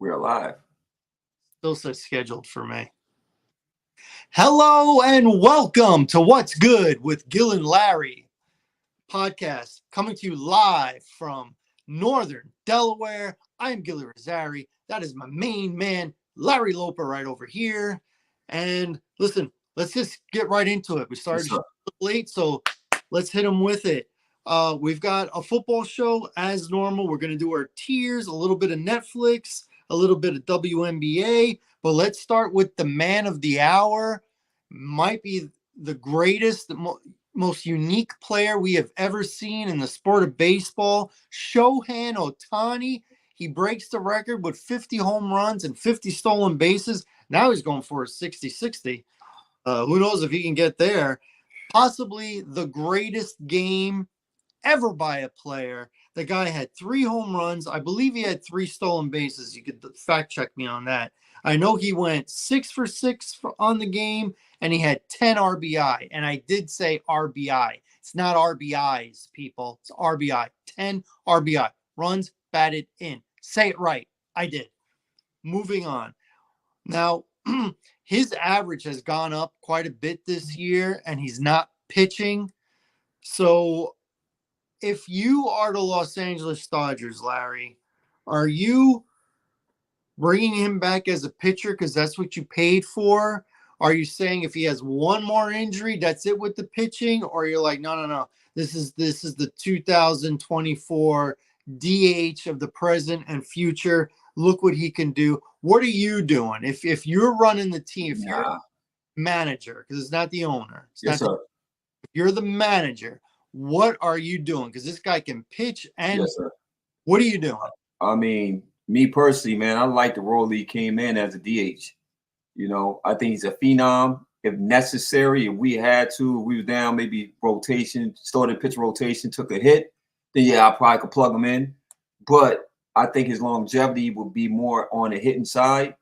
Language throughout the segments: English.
We're alive. Still says scheduled for me. Hello and welcome to What's Good with Gil and Larry podcast, coming to you live from Northern Delaware. I'm Gilly Rosari. That is my main man, Larry Loper, right over here. And listen, let's just get right into it. We started late, so let's hit them with it. We've got a football show as normal. We're going to do our tiers, a little bit of Netflix, a little bit of WNBA, but let's start with the man of the hour. Might be the greatest, most unique player we have ever seen in the sport of baseball, Shohei Ohtani. He breaks the record with 50 home runs and 50 stolen bases. Now he's going for a 60-60. Who knows if he can get there? Possibly the greatest game ever by a player. The guy had 3 home runs. I believe he had 3 stolen bases. You could fact check me on that. I know he went 6 for 6 on the game, and he had 10 RBI. And I did say RBI. It's not RBIs, people. It's RBI. 10 RBI. Runs batted in. Say it right. I did. Moving on. Now, his average has gone up quite a bit this year, and he's not pitching. So if you are the Los Angeles Dodgers, Larry, are you bringing him back as a pitcher because that's what you paid for? Are you saying if he has one more injury, that's it with the pitching? Or you're like, no. This is the 2024 DH of the present and future. Look what he can do. What are you doing? If you're running the team, if you're a manager, because it's not the owner. If you're the manager, what are you doing? Because this guy can pitch and what are you doing? I mean, me personally, man, I like the role he came in as a DH. You know, I think he's a phenom. If necessary, if we had to, we were down, maybe rotation, started pitch rotation, took a hit, then I probably could plug him in. But I think his longevity would be more on the hitting side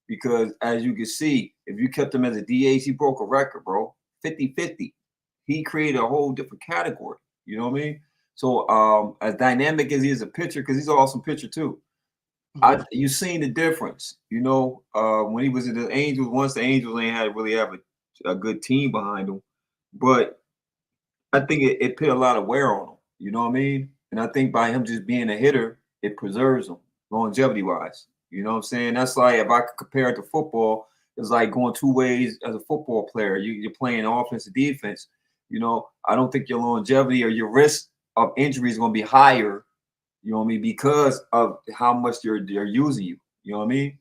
because, as you can see, if you kept him as a DH, he broke a record, bro, 50-50. He created a whole different category. You know what I mean? So as dynamic as he is a pitcher, because he's an awesome pitcher too. You've seen the difference, you know, when he was in the Angels. Once the Angels ain't really have a good team behind him, but I think it put a lot of wear on him. You know what I mean? And I think by him just being a hitter, it preserves him longevity wise. You know what I'm saying? That's like if I could compare it to football, it's like going 2 ways as a football player. You're playing offense and defense. You know, I don't think your longevity or your risk of injury is going to be higher. You know what I mean? Because of how much they're using you. You know what I mean?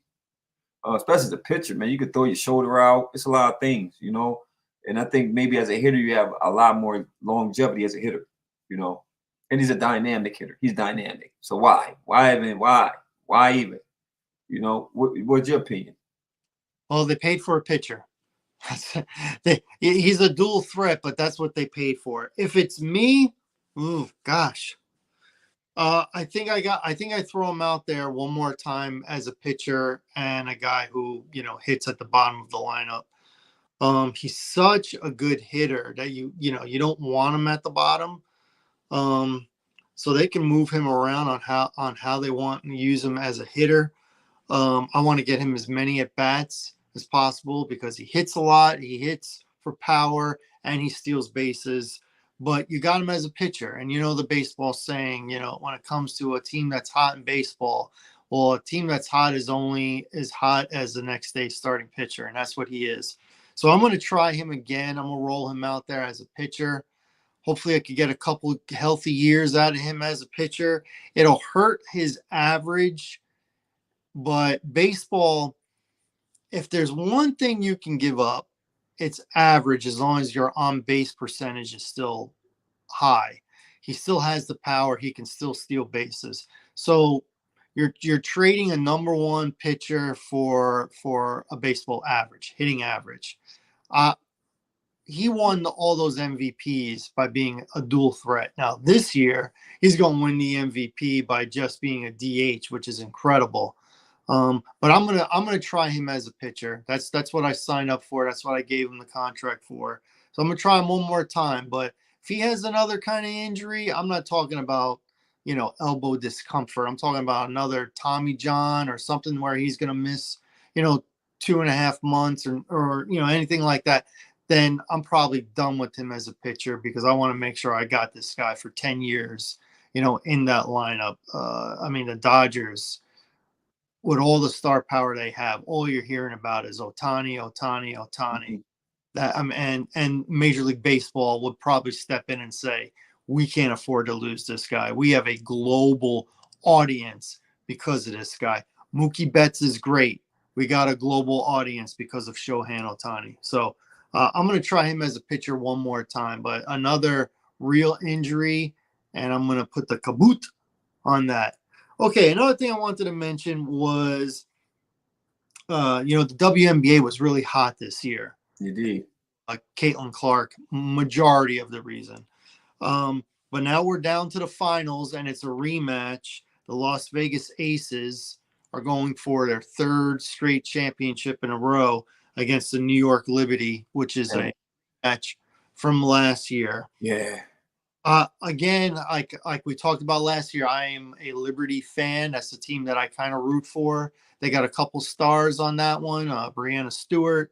Especially as a pitcher, man, you could throw your shoulder out. It's a lot of things, you know. And I think maybe as a hitter, you have a lot more longevity as a hitter, you know. And he's a dynamic hitter. He's dynamic. So why? Why even? You know, what's your opinion? Well, they paid for a pitcher. He's a dual threat, but that's what they paid for. If it's me, gosh. I think I throw him out there one more time as a pitcher and a guy who, you know, hits at the bottom of the lineup. He's such a good hitter that you don't want him at the bottom. So they can move him around on how they want to use him as a hitter. I want to get him as many at bats as possible because he hits a lot. He hits for power and he steals bases. But you got him as a pitcher. And you know the baseball saying, you know, when it comes to a team that's hot in baseball, well, a team that's hot is only as hot as the next day's starting pitcher. And that's what he is. So I'm going to try him again. I'm going to roll him out there as a pitcher. Hopefully I could get a couple healthy years out of him as a pitcher. It'll hurt his average. But baseball, if there's one thing you can give up, it's average as long as your on-base percentage is still high. He still has the power. He can still steal bases. So you're trading a number one pitcher for a baseball average, hitting average. He won all those MVPs by being a dual threat. Now this year he's going to win the MVP by just being a DH, which is incredible. But I'm gonna try him as a pitcher. That's what I signed up for. That's what I gave him the contract for. So I'm gonna try him one more time. But if he has another kind of injury, I'm not talking about elbow discomfort. I'm talking about another Tommy John or something where he's going to miss, 2.5 months or anything like that, then I'm probably done with him as a pitcher because I want to make sure I got this guy for 10 years, in that lineup. The Dodgers, with all the star power they have, all you're hearing about is Otani, Otani, Otani. Mhm. That and Major League Baseball would probably step in and say, we can't afford to lose this guy. We have a global audience because of this guy. Mookie Betts is great. We got a global audience because of Shohei Otani. So I'm going to try him as a pitcher one more time, but another real injury, and I'm going to put the kaboot on that. Okay, another thing I wanted to mention was, the WNBA was really hot this year. Indeed. Caitlin Clark, majority of the reason. But now we're down to the finals, and it's a rematch. The Las Vegas Aces are going for their third straight championship in a row against the New York Liberty, which is a match from last year. Yeah. Again, like we talked about last year, I am a Liberty fan. That's the team that I kind of root for. They got a couple stars on that one, Brianna Stewart.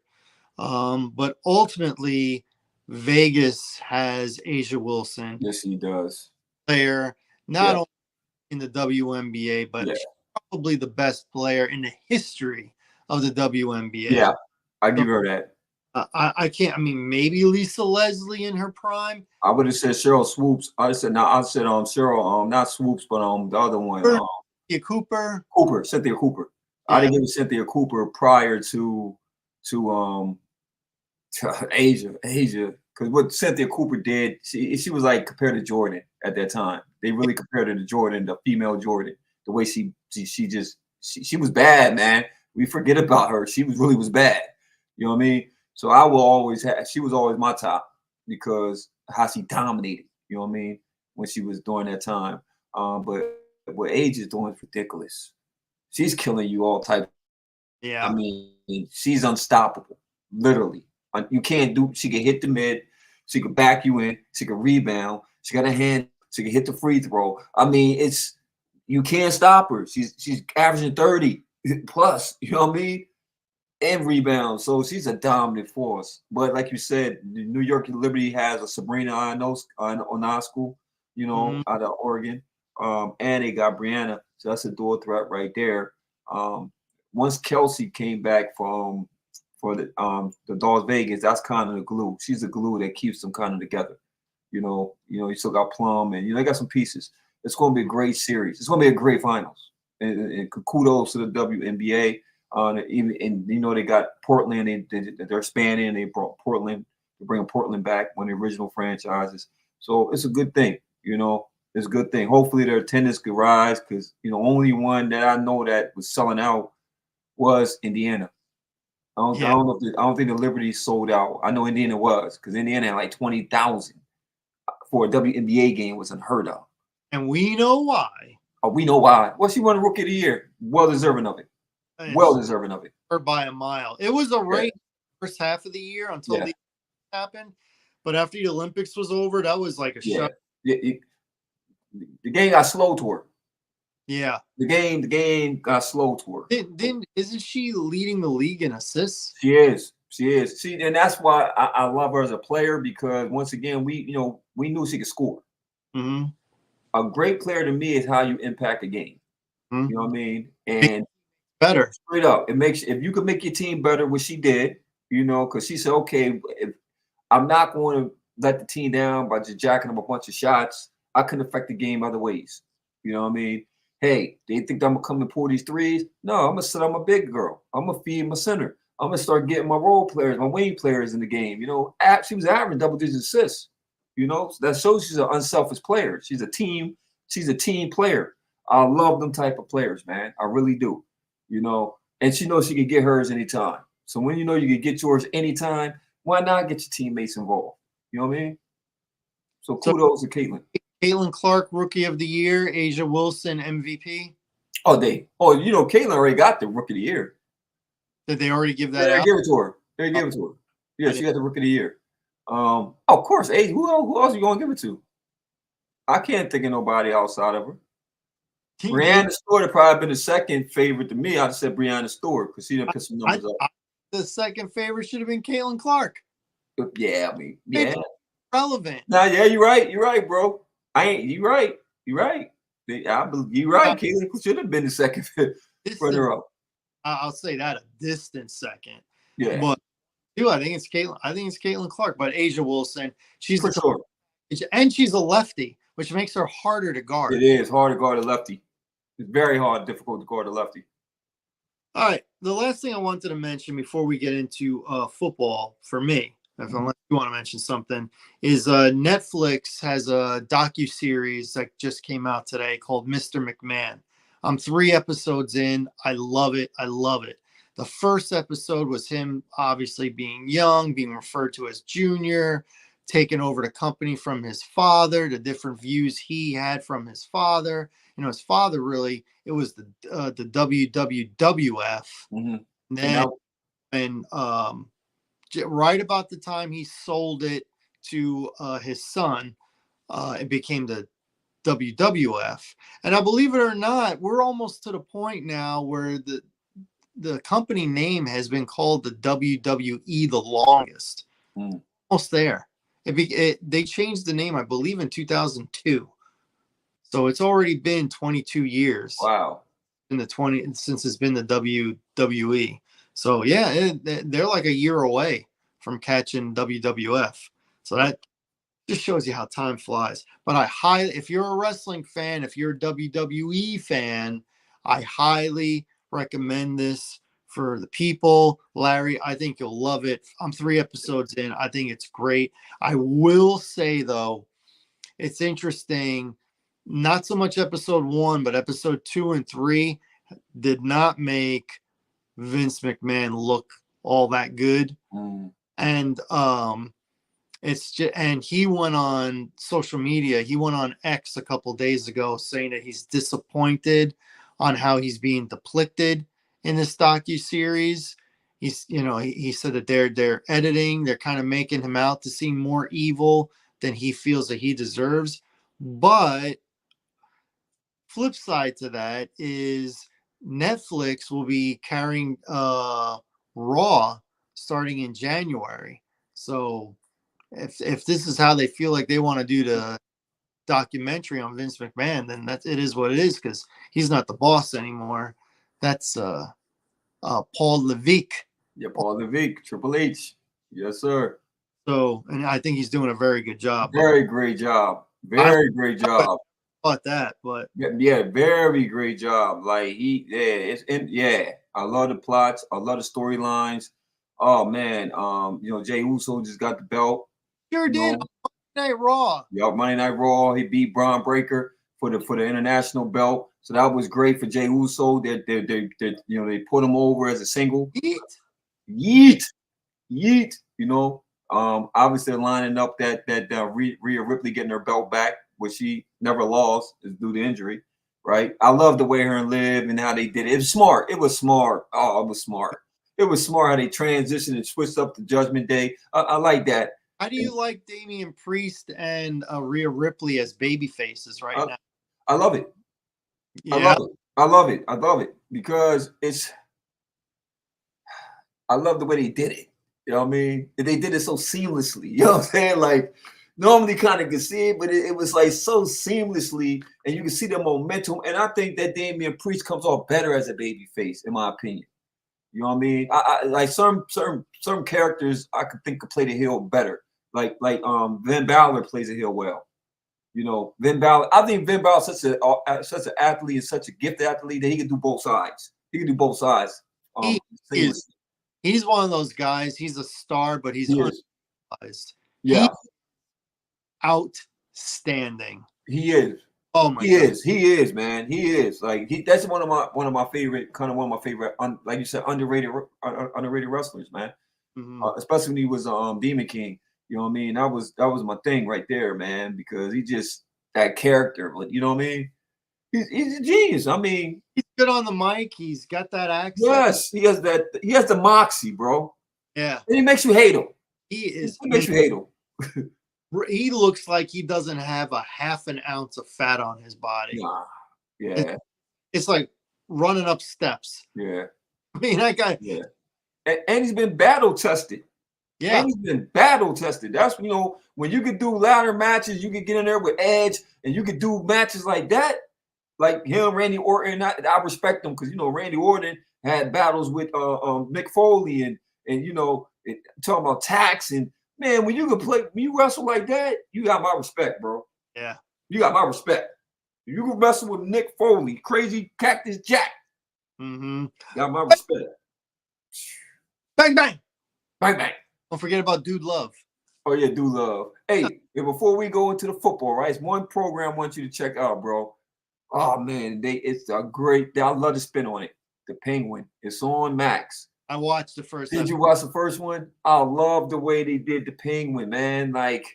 But ultimately, Vegas has Asia Wilson, Yes, he does. player not only in the WNBA, but Yeah. probably the best player in the history of the WNBA. Yeah, I give her that. I can't. Maybe Lisa Leslie in her prime. I would have said Cheryl Swoops. I said Cheryl, not Swoops, but the other one. Cynthia Cooper. Cynthia Cooper. Yeah. I didn't give Cynthia Cooper prior to Asia, because what Cynthia Cooper did, she was like compared to Jordan at that time. They really compared her to Jordan, the female Jordan. The way she was bad, man. We forget about her. She really was bad. You know what I mean? So she was always my top because how she dominated. You know what I mean? When she was during that time. But what Age is doing is ridiculous. She's killing you all type. Yeah. She's unstoppable, literally. You can't do. She can hit the mid. She can back you in. She can rebound. She got a hand. She can hit the free throw. You can't stop her. She's averaging 30 plus. You know what I mean? And rebound. So she's a dominant force. But like you said, the New York Liberty has a Sabrina Ionescu, out of Oregon. And they got Brianna. So that's a dual threat right there. Once Kelsey came back for the Las Vegas, that's kind of the glue. She's the glue that keeps them kind of together. You still got Plum, and they got some pieces. It's going to be a great series. It's going to be a great finals. And kudos to the WNBA. They got Portland. They're expanding. They brought Portland to bring Portland back, one of the original franchises. So it's a good thing. It's a good thing. Hopefully their attendance could rise because only one that I know that was selling out was Indiana. I don't think the Liberty sold out. I know Indiana was because Indiana had like 20,000 for a WNBA game was unheard of. And we know why. Oh, we know why. Well, she won the Rookie of the Year. Well deserving of it. Well deserving of it. Her by a mile. It was a race first half of the year until the happened. But after the Olympics was over, that was like a shot. Yeah, the game got slow to her. Yeah. The game got slow to her. Isn't she leading the league in assists? She is. See, and that's why I love her as a player because once again, we knew she could score. Mm-hmm. A great player to me is how you impact a game. Mm-hmm. You know what I mean? And better. Straight up, if you could make your team better, which she did, because she said, okay, if I'm not going to let the team down by just jacking them a bunch of shots, I can affect the game other ways. You know what I mean? Hey, they think I'm gonna come and pull these threes. No, I'm gonna sit on my big girl. I'm gonna feed my center. I'm gonna start getting my role players, my wing players in the game. She was averaging double-digit assists. So that shows she's an unselfish player. She's a team player. I love them type of players, man. I really do. And she knows she can get hers anytime. So when you can get yours anytime, why not get your teammates involved? You know what I mean? So kudos to Caitlin. Caitlin Clark, Rookie of the Year. Asia Wilson, MVP. Caitlin already got the Rookie of the Year. Did they already give that out? They gave it to her. Yeah, she got the Rookie of the Year. Of course. Who else are you going to give it to? I can't think of nobody outside of her. He- Brianna Stewart would probably been the second favorite to me. I'd have said Brianna Stewart because she didn't put some numbers up. The second favorite should have been Caitlin Clark. Yeah, I mean, yeah. Relevant. Nah, yeah, you're right, bro. You're right. You're right. You're right. Caitlin should have been the second runner up. I'll say that a distant second. Yeah, But dude, I think it's Caitlin Clark. But Asia Wilson, she's for sure. and she's a lefty, which makes her harder to guard. It is hard to guard a lefty. It's very hard, difficult to guard a lefty. All right. The last thing I wanted to mention before we get into football for me, unless you want to mention something, is Netflix has a docuseries that just came out today called Mr. McMahon. I'm 3 episodes in. I love it. I love it. The first episode was him obviously being young, being referred to as junior, taking over the company from his father, the different views he had from his father. You know, his father really, it was the WWF. Mm-hmm. Then, and right about the time he sold it to his son, it became the WWF. And I believe it or not, we're almost to the point now where the company name has been called the WWE the longest. Almost there. They changed the name, I believe, in 2002. So it's already been 22 years. Wow. Since it's been the WWE. So yeah, they're like a year away from catching WWF. So that just shows you how time flies. But if you're a wrestling fan, if you're a WWE fan, I highly recommend this for the people. Larry, I think you'll love it. I'm 3 episodes in. I think it's great. I will say though, it's interesting. Not so much episode 1, but episode 2 and 3 did not make Vince McMahon look all that good. And it's just, and he went on social media. He went on X a couple days ago saying that he's disappointed on how he's being depicted in this docuseries. He said that they're editing, they're kind of making him out to seem more evil than he feels that he deserves. But flip side to that is Netflix will be carrying Raw starting in January. So if this is how they feel like they want to do the documentary on Vince McMahon, then it is what it is, because he's not the boss anymore. That's Paul Levesque. Yeah, Paul Levesque, Triple H. Yes, sir. So, and I think he's doing a very good job. Very great job. Very great job. About that, but yeah, very great job. Like I love the plots. I love the storylines. Oh man, Jey Uso just got the belt. Sure did. Monday Night Raw. Yeah, Monday Night Raw. He beat Braun Breaker for the international belt. So that was great for Jey Uso. They put him over as a single. Yeet. Obviously lining up that Rhea Ripley getting her belt back, which she never lost due to injury, right? I love the way her and Liv and how they did it. It was smart. Oh, it was smart. It was smart how they transitioned and switched up the Judgment Day. I like that. How do you like Damian Priest and Rhea Ripley as baby faces now? I love it. Yeah. I love it because I love the way they did it. You know what I mean? They did it so seamlessly. You know what I'm saying? Like, normally kind of could see it, but it was like so seamlessly, and you can see the momentum. And I think that Damian Priest comes off better as a baby face, in my opinion. You know what I mean? I like certain characters I could think could play the heel better. Like Finn Balor plays the heel well. Finn Balor. I think Finn Balor is such an athlete and such a gifted athlete that he can do both sides. He's one of those guys. He's a star, but he's underutilized. Yeah. Outstanding. He is. Oh my God. He is, man. He is. Like that's one of my favorite, like you said, underrated wrestlers, man. Mm-hmm. Especially when he was Demon King. You know what I mean? That was my thing right there, man, because he just that character, but you know what I mean? He's a genius. I mean, he's good on the mic. He's got that accent. Yes, he has that. He has the moxie, bro. Yeah. And he makes you hate him. He makes you hate him. he looks like he doesn't have a half an ounce of fat on his body. Nah. Yeah. It's like running up steps. Yeah. I mean, that guy. Yeah. And he's been battle tested. Yeah. And he's been battle tested. That's, when you could do ladder matches, you could get in there with Edge, and you could do matches like that, like him, Randy Orton. I respect him because Randy Orton had battles with Mick Foley and talking about tax, and man, when you wrestle like that, you got my respect, bro. Yeah. You got my respect. You can wrestle with Mick Foley, Crazy Cactus Jack. Mm-hmm. Got my respect. Bang bang. Bang bang. Don't forget about Dude Love. Oh yeah, Dude Love. Hey, and before we go into the football, right? It's one program I want you to check out, bro. Oh man, it's a great. I love to spin on it. The Penguin. It's on Max. I watched the first. Did you watch the first one? I love the way they did the Penguin, man. Like,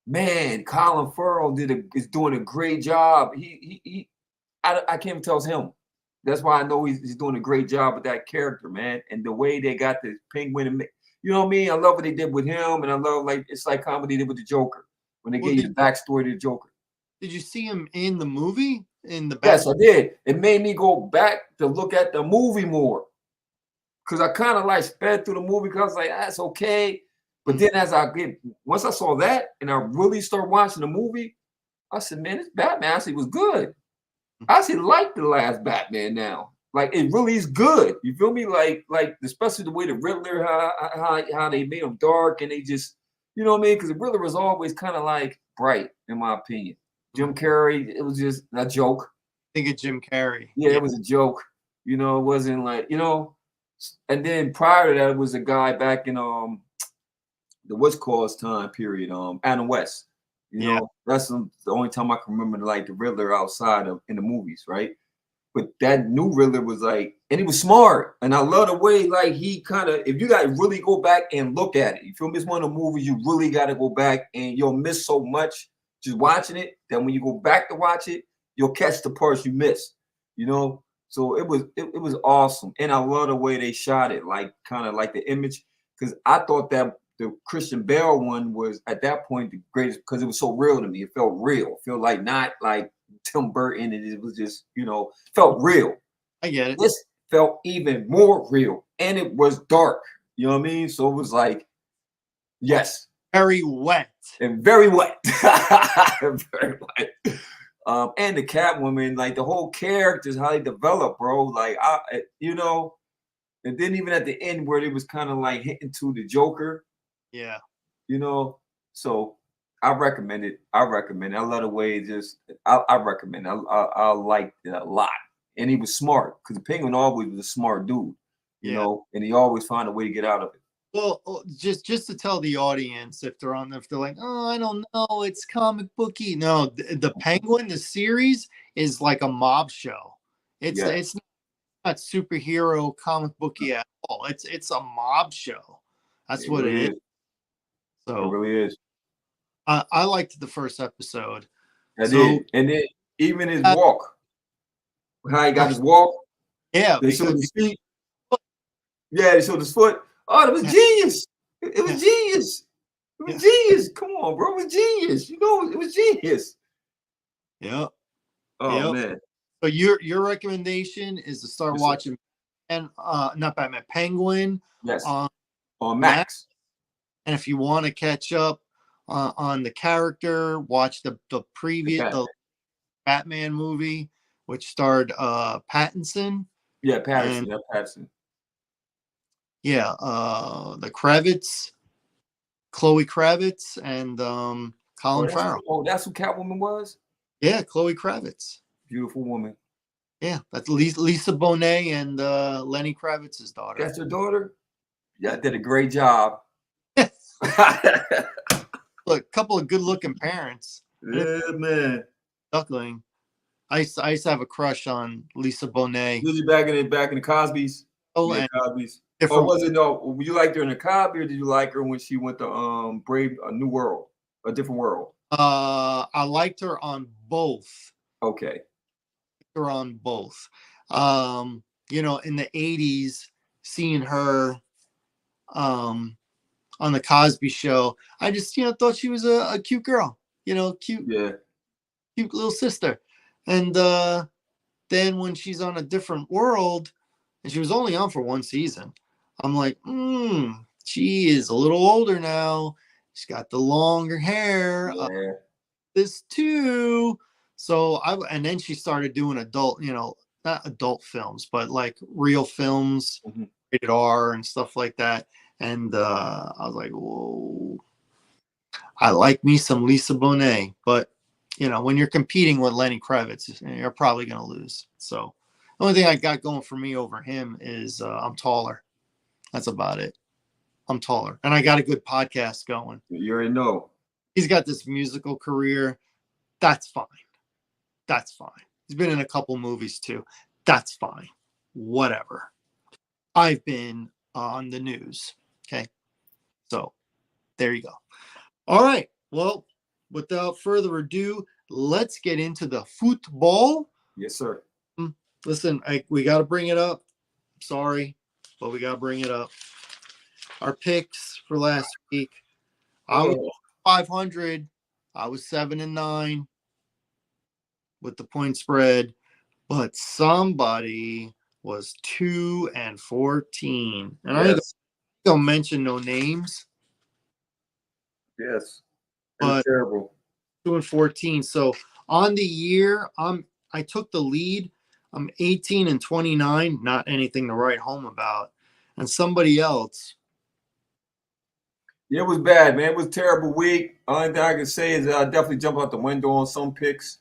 man, Colin Farrell is doing a great job. I can't even tell it's him. That's why I know he's doing a great job with that character, man. And the way they got the Penguin, you know what I mean? I love what they did with him, and I love it's like comedy did with the Joker when they gave you the backstory to the Joker. Did you see him in the movie? Yes, I did. It made me go back to look at the movie more. Because I kind of like sped through the movie because I was like, that's okay. But then once I saw that and I really started watching the movie, I said, man, this Batman actually was good. I actually like the last Batman now. Like, it really is good. You feel me? Like especially the way the Riddler, how they made him dark, and they just, you know what I mean? Because the Riddler was always kind of like bright, in my opinion. Jim Carrey, it was just a joke. Think of Jim Carrey. Yeah, it was a joke. It wasn't like, and then prior to that, it was a guy back in the West Coast time period, Adam West. That's the only time I can remember like the Riddler outside of in the movies, right? But that new Riddler was like, and he was smart, and I love the way like he kind of. If you got to really go back and look at it, you feel me? It's one of the movies you really got to go back, and you'll miss so much just watching it that when you go back to watch it, you'll catch the parts you missed. So it was awesome, and I love the way they shot it, like kind of like the image, because I thought that the Christian Bale one was at that point the greatest because it was so real to me. It felt real. It felt like not like Tim Burton, and it was just felt real. I get it. This felt even more real, and it was dark. You know what I mean? So it was like, yes, very wet and very wet, very wet. And the Catwoman, like the whole characters, how they develop, bro. Like and then even at the end where it was kind of like hitting to the Joker. Yeah. So I recommend it. I love the way I recommend it. I liked it a lot. And he was smart because the Penguin always was a smart dude, you know, and he always found a way to get out of it. Well, just to tell the audience if they're like, oh, I don't know, it's comic booky. No, the Penguin, the series is like a mob show. It's not superhero comic booky at all. It's a mob show. That's what it is. So it really is. I liked the first episode. I did. And then even his walk, how he got his walk. Yeah, they showed his feet. Yeah, they showed his foot. Oh, it was genius. It was genius. It was genius. Come on, bro. It was genius. It was genius. Yep. Oh man. So your recommendation is to start watching not Batman, Penguin. Yes. On Max. And if you want to catch up on the character, watch the previous Batman movie, which starred Pattinson. Yeah, Pattinson. Pattinson. Yeah, the Kravitz, Chloe Kravitz, and Colin Farrell. That's who Catwoman was? Yeah, Chloe Kravitz. Beautiful woman. Yeah, that's Lisa Bonet and Lenny Kravitz's daughter. That's her daughter? Yeah, did a great job. Look, a couple of good-looking parents. Yeah, man. Duckling. I used to have a crush on Lisa Bonet. Was you back in the Cosby's? Oh, and Cosby's. Or was it you liked her in the Cosby, or did you like her when she went to Brave a New World, a different world? I liked her on both. Okay. Her on both. In the 80s, seeing her on the Cosby Show. I just, thought she was a cute girl, cute Yeah. cute little sister. And then when she's on A Different World, and she was only on for one season, I'm like, she is a little older now. She's got the longer hair. Yeah. This too. So and then she started doing adult, not adult films, but like real films, rated R and stuff like that. And I was like, whoa, I like me some Lisa Bonet, but when you're competing with Lenny Kravitz, you're probably going to lose. So the only thing I got going for me over him is I'm taller. That's about it. I'm taller. And I got a good podcast going. You already know. He's got this musical career. That's fine. That's fine. He's been in a couple movies too. That's fine. Whatever. I've been on the news. Okay. So there you go. All right. Well, without further ado, let's get into the football. Yes, sir. Listen, we got to bring it up. Sorry, but we got to bring it up. Our picks for last week. I was 500. I was 7-9 with the point spread, but somebody was 2-14. And I ain't gonna mention no names. Yes. But terrible. 2-14. So on the year, I took the lead. I'm 18-29, not anything to write home about. And somebody else. Yeah, it was bad, man. It was a terrible week. Only thing I can say is I definitely jumped out the window on some picks.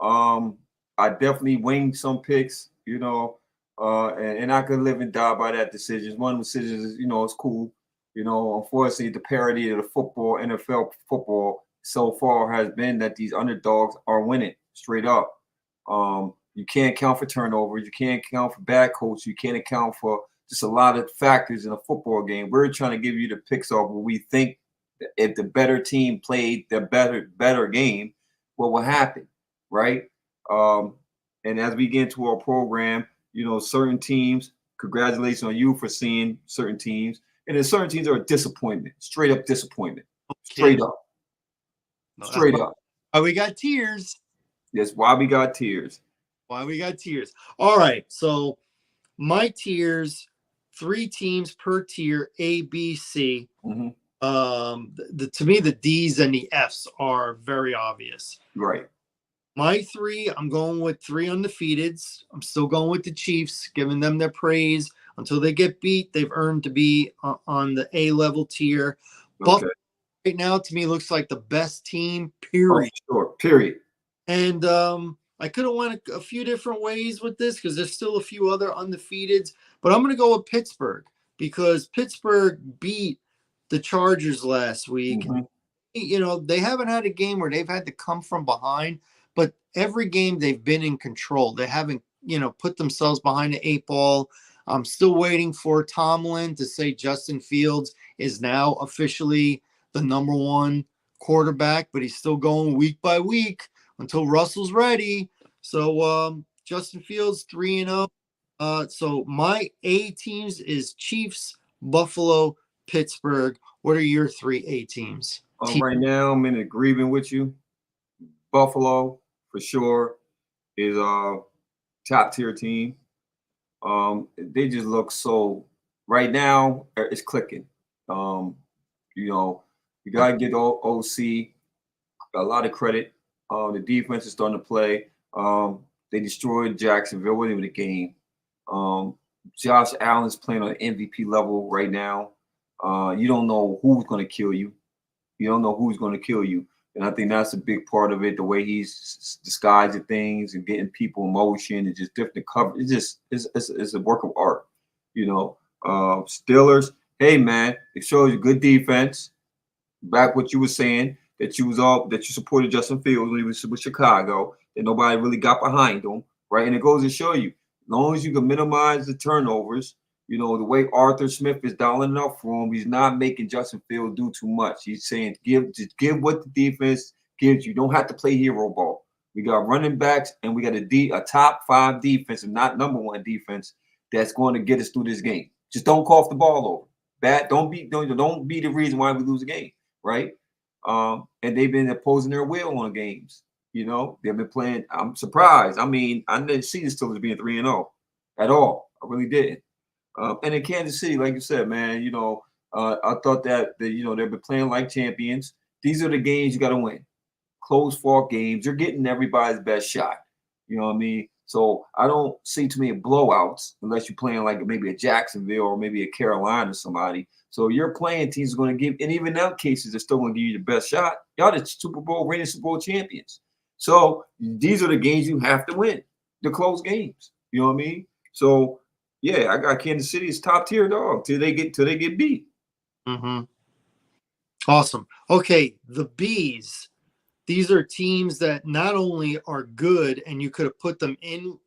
I definitely winged some picks, and I could live and die by that decision. One of the decisions is, it's cool. Unfortunately, the parody of the football, NFL football, so far has been that these underdogs are winning straight up. You can't account for turnovers. You can't account for bad coach. You can't account for just a lot of factors in a football game. We're trying to give you the picks of what we think that if the better team played the better game, what will happen, right? And as we get into our program, certain teams, congratulations on you for seeing certain teams. And then certain teams are a disappointment, straight up disappointment. Straight up. Straight up. Why we got tears. That's why we got tears. Why we got tears. All right. So my tiers, 3 teams per tier, A, B, C. Mm-hmm. To me, the D's and the F's are very obvious. Right. My 3, I'm going with 3 undefeateds. I'm still going with the Chiefs, giving them their praise. Until they get beat, they've earned to be on the A-level tier. Buffalo right now, to me, looks like the best team, period. Oh, sure, period. And I could have went a few different ways with this because there's still a few other undefeateds. But I'm going to go with Pittsburgh because Pittsburgh beat the Chargers last week. Mm-hmm. They haven't had a game where they've had to come from behind, but every game they've been in control. They haven't, put themselves behind the 8 ball. I'm still waiting for Tomlin to say Justin Fields is now officially the number 1 quarterback, but he's still going week by week until Russell's ready. So Justin Fields 3-0. So my A teams is Chiefs, Buffalo, Pittsburgh. What are your 3 A teams? Right now, I'm in agreement with you. Buffalo, for sure, is a top-tier team. They just look so right now. It's clicking. You got to get OC a lot of credit. The defense is starting to play. They destroyed Jacksonville. Wasn't even a game. Josh Allen's playing on an MVP level right now. You don't know who's going to kill you. You don't know who's going to kill you. And I think that's a big part of it, the way he's disguising things and getting people in motion and just different cover. It's a work of art, Steelers, hey, man, it shows you good defense. Back what you were saying, that you supported Justin Fields when he was with Chicago, that nobody really got behind him, right? And it goes to show you, as long as you can minimize the turnovers, the way Arthur Smith is dialing up for him, he's not making Justin Fields do too much. He's saying, give what the defense gives you. You don't have to play hero ball. We got running backs and we got a top 5 defense and not number 1 defense that's going to get us through this game. Just don't cough the ball over. bad. Don't be the reason why we lose a game, right? And they've been opposing their will on games. You know, they've been playing. I'm surprised. I mean, I didn't see the Steelers being 3-0 at all. I really didn't. And in Kansas City, like you said, man, you know, I thought that you know they've been playing like champions. These are the games you got to win. Close fought games. You're getting everybody's best shot. You know what I mean? So I don't see too many blowouts unless you're playing like maybe a Jacksonville or maybe a Carolina or somebody. So you're playing teams are going to give, and even in that cases, they're still going to give you the best shot. Y'all the Super Bowl, reigning Super Bowl champions. So these are the games you have to win, the close games. You know what I mean? So yeah, I got Kansas City as top tier dog till they get beat. Mm-hmm. Awesome. Okay, the Bees. These are teams that not only are good and you could have put them in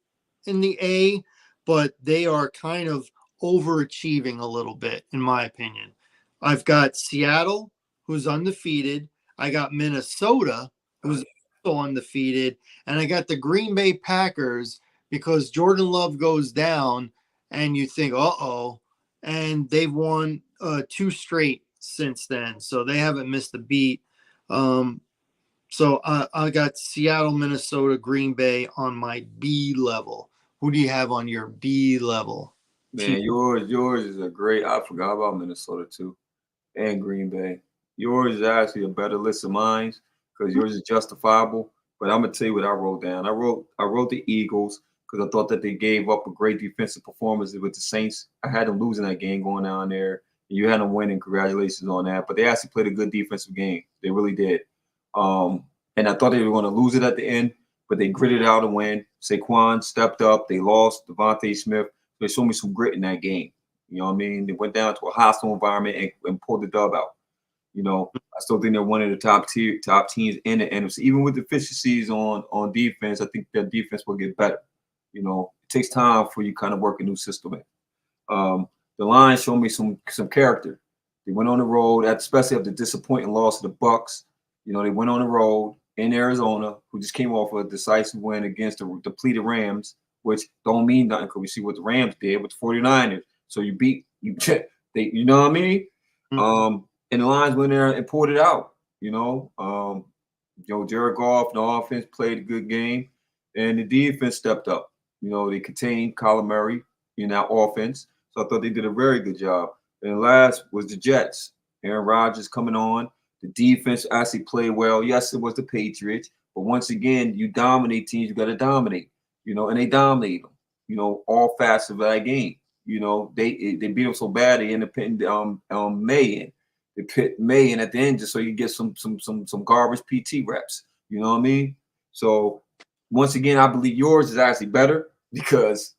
the A, but they are kind of overachieving a little bit, in my opinion. I've got Seattle, who's undefeated. I got Minnesota, who's also undefeated. And I got the Green Bay Packers because Jordan Love goes down and you think, uh-oh. And they've won 2 straight since then. So they haven't missed a beat. So I got Seattle, Minnesota, Green Bay on my B level. Who do you have on your B level? Man, yours is a great. I forgot about Minnesota too, and Green Bay. Yours is actually a better list of mine because yours is justifiable. But I'm gonna tell you what I wrote down. I wrote the Eagles because I thought that they gave up a great defensive performance with the Saints. I had them losing that game going down there. You had them winning. Congratulations on that. But they actually played a good defensive game. They really did. And I thought they were going to lose it at the end, but they gritted it out and win. Saquon stepped up. They lost Devontae Smith. They showed me some grit in that game. You know what I mean? They went down to a hostile environment and pulled the dub out. You know, I still think they're one of the top teams in the NFC. Even with deficiencies on defense, I think their defense will get better. You know, it takes time for you kind of work a new system in. The Lions showed me some character. They went on the road, especially after the disappointing loss to the Bucks. You know, they went on the road in Arizona, who just came off a decisive win against the depleted Rams, which don't mean nothing because we see what the Rams did with the 49ers. So you know what I mean? Mm-hmm. And the Lions went there and pulled it out. You know, Jared Goff, the offense played a good game, and the defense stepped up. You know, they contained Kyler Murray in that offense. So I thought they did a very good job. And last was the Jets. Aaron Rodgers coming on. The defense actually played well. Yes, it was the Patriots, but once again, you dominate teams. You got to dominate, you know, and they dominated them. You know, all facets of that game. You know, they beat them so bad they ended up putting May in. They put May in at the end just so you get some garbage PT reps. You know what I mean? So once again, I believe yours is actually better because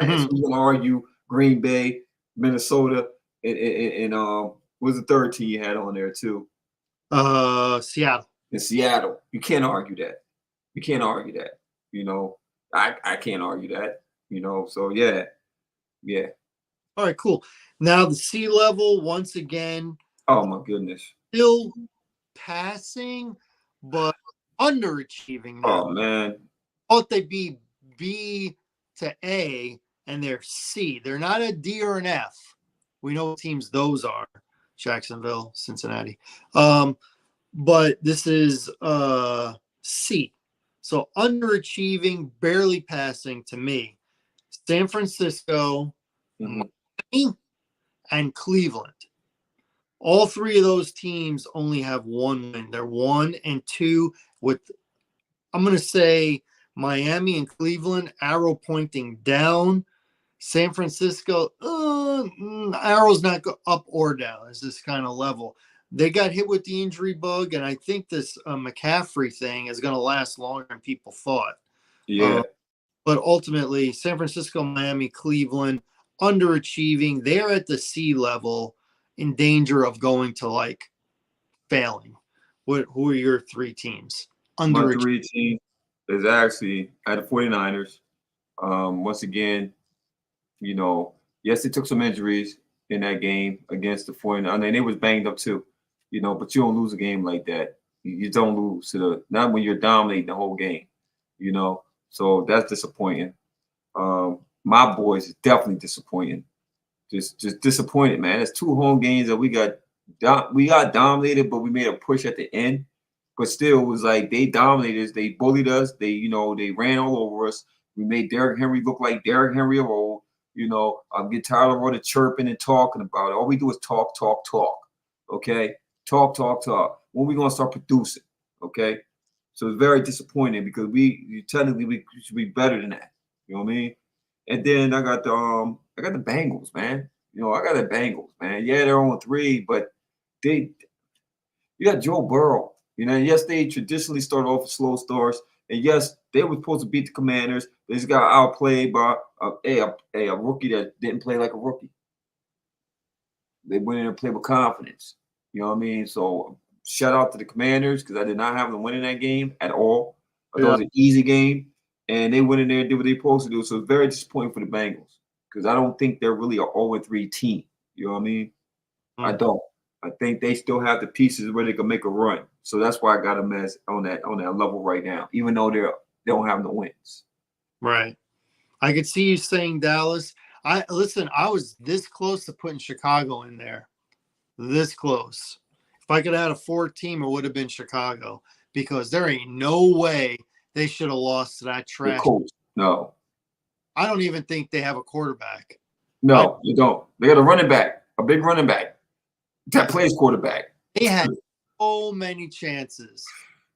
we're gonna argue Green Bay, Minnesota, and what was the third team you had on there too? Seattle. In Seattle. You can't argue that. You can't argue that. You know, I can't argue that. You know, so yeah. All right, cool. Now the C level, once again. Oh my goodness. Still passing, but underachieving now. Oh man. Thought they'd be B to A, and they're C. They're not a D or an F. We know what teams those are. Jacksonville, Cincinnati. But this is C. So underachieving, barely passing to me. San Francisco, Miami, and Cleveland. All 3 of those teams only have 1 win. They're 1 and 2 with, I'm going to say, Miami and Cleveland, arrow pointing down. San Francisco, arrow's not go up or down. It's this kind of level. They got hit with the injury bug, and I think this McCaffrey thing is going to last longer than people thought. Yeah. But ultimately, San Francisco, Miami, Cleveland, underachieving. They're at the C level, in danger of going to like failing. Who are your 3 teams? My 3 teams is actually at the 49ers. Once again, you know, yes, they took some injuries in that game against the 49ers. I mean, they was banged up too, you know, but you don't lose a game like that. You don't lose not when you're dominating the whole game, you know. So that's disappointing. My boys is definitely disappointing. just disappointed, man. It's 2 home games that we got dominated, but we made a push at the end. But still, it was like they dominated us. They bullied us. They ran all over us. We made Derrick Henry look like Derrick Henry of old. I'm getting tired of all the chirping and talking about it. All we do is talk, talk, talk. Okay? Talk, talk, talk. When we gonna start producing? Okay? So it's very disappointing because technically we should be better than that. You know what I mean? And then I got the Bengals, man. I got the Bengals, man. Yeah, they're on 3, but you got Joe Burrow. Yes, they traditionally start off with slow starts. And yes, they were supposed to beat the Commanders. They just got outplayed by a rookie that didn't play like a rookie. They went in and played with confidence. You know what I mean? So shout out to the Commanders because I did not have them winning that game at all. I thought it was an easy game. And they went in there and did what they supposed to do. So it's very disappointing for the Bengals because I don't think they're really an 0-3 team. You know what I mean? I don't. I think they still have the pieces where they can make a run. So that's why I got them as on that level right now, even though they don't have no wins. Right. I could see you saying Dallas. I was this close to putting Chicago in there. This close. If I could have had a 4-team, it would have been Chicago because there ain't no way they should have lost to that trash. No. I don't even think they have a quarterback. No, you don't. They got a running back, a big running back that plays quarterback. They had so many chances.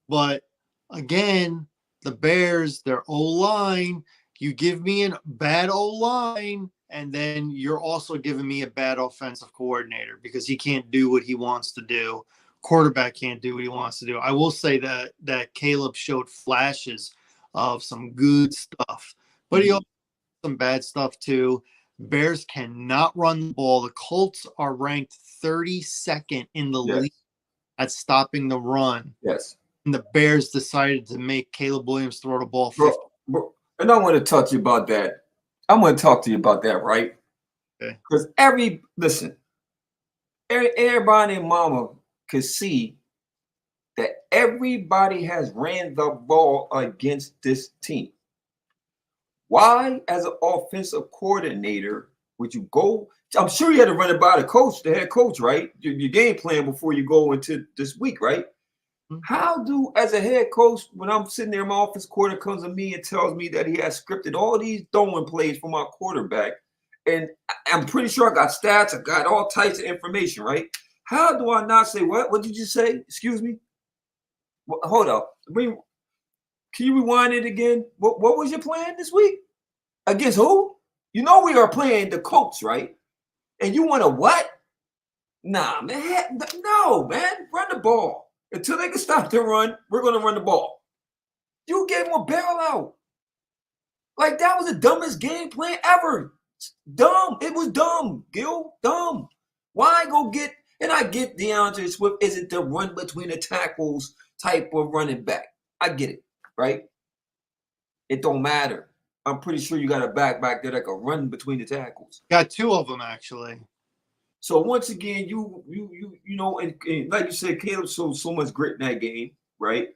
But again, the Bears, their O-line, you give me a bad O-line, and then you're also giving me a bad offensive coordinator because he can't do what he wants to do. Quarterback can't do what he wants to do. I will say that Caleb showed flashes of some good stuff, but he also had some bad stuff too. Bears cannot run the ball. The Colts are ranked 32nd in the league at stopping the run. Yes. And the Bears decided to make Caleb Williams throw the ball 50. And I want to talk to you about that. I'm going to talk to you about that, right? Okay. Because everybody and mama could see that everybody has ran the ball against this team. Why, as an offensive coordinator, would you go? I'm sure you had to run it by the head coach, right? Your game plan before you go into this week, right? How do, as a head coach, when I'm sitting there, my offense coordinator comes to me and tells me that he has scripted all these throwing plays for my quarterback, and I'm pretty sure I got stats, I got all types of information, right? How do I not say, what did you say? Excuse me? Hold up. Can you rewind it again? What was your plan this week? Against who? We are playing the Colts, right? And you want to what? Nah, man. No, man. Run the ball. Until they can stop the run, we're going to run the ball. You gave them a bailout. Like, that was the dumbest game plan ever. Dumb. It was dumb, Gil. Dumb. Why go get – and I get DeAndre Swift isn't the run between the tackles type of running back. I get it, right? It don't matter. I'm pretty sure you got a back there that can run between the tackles. Got 2 of them, actually. So once again, you and like you said, Caleb showed so much grit in that game, right?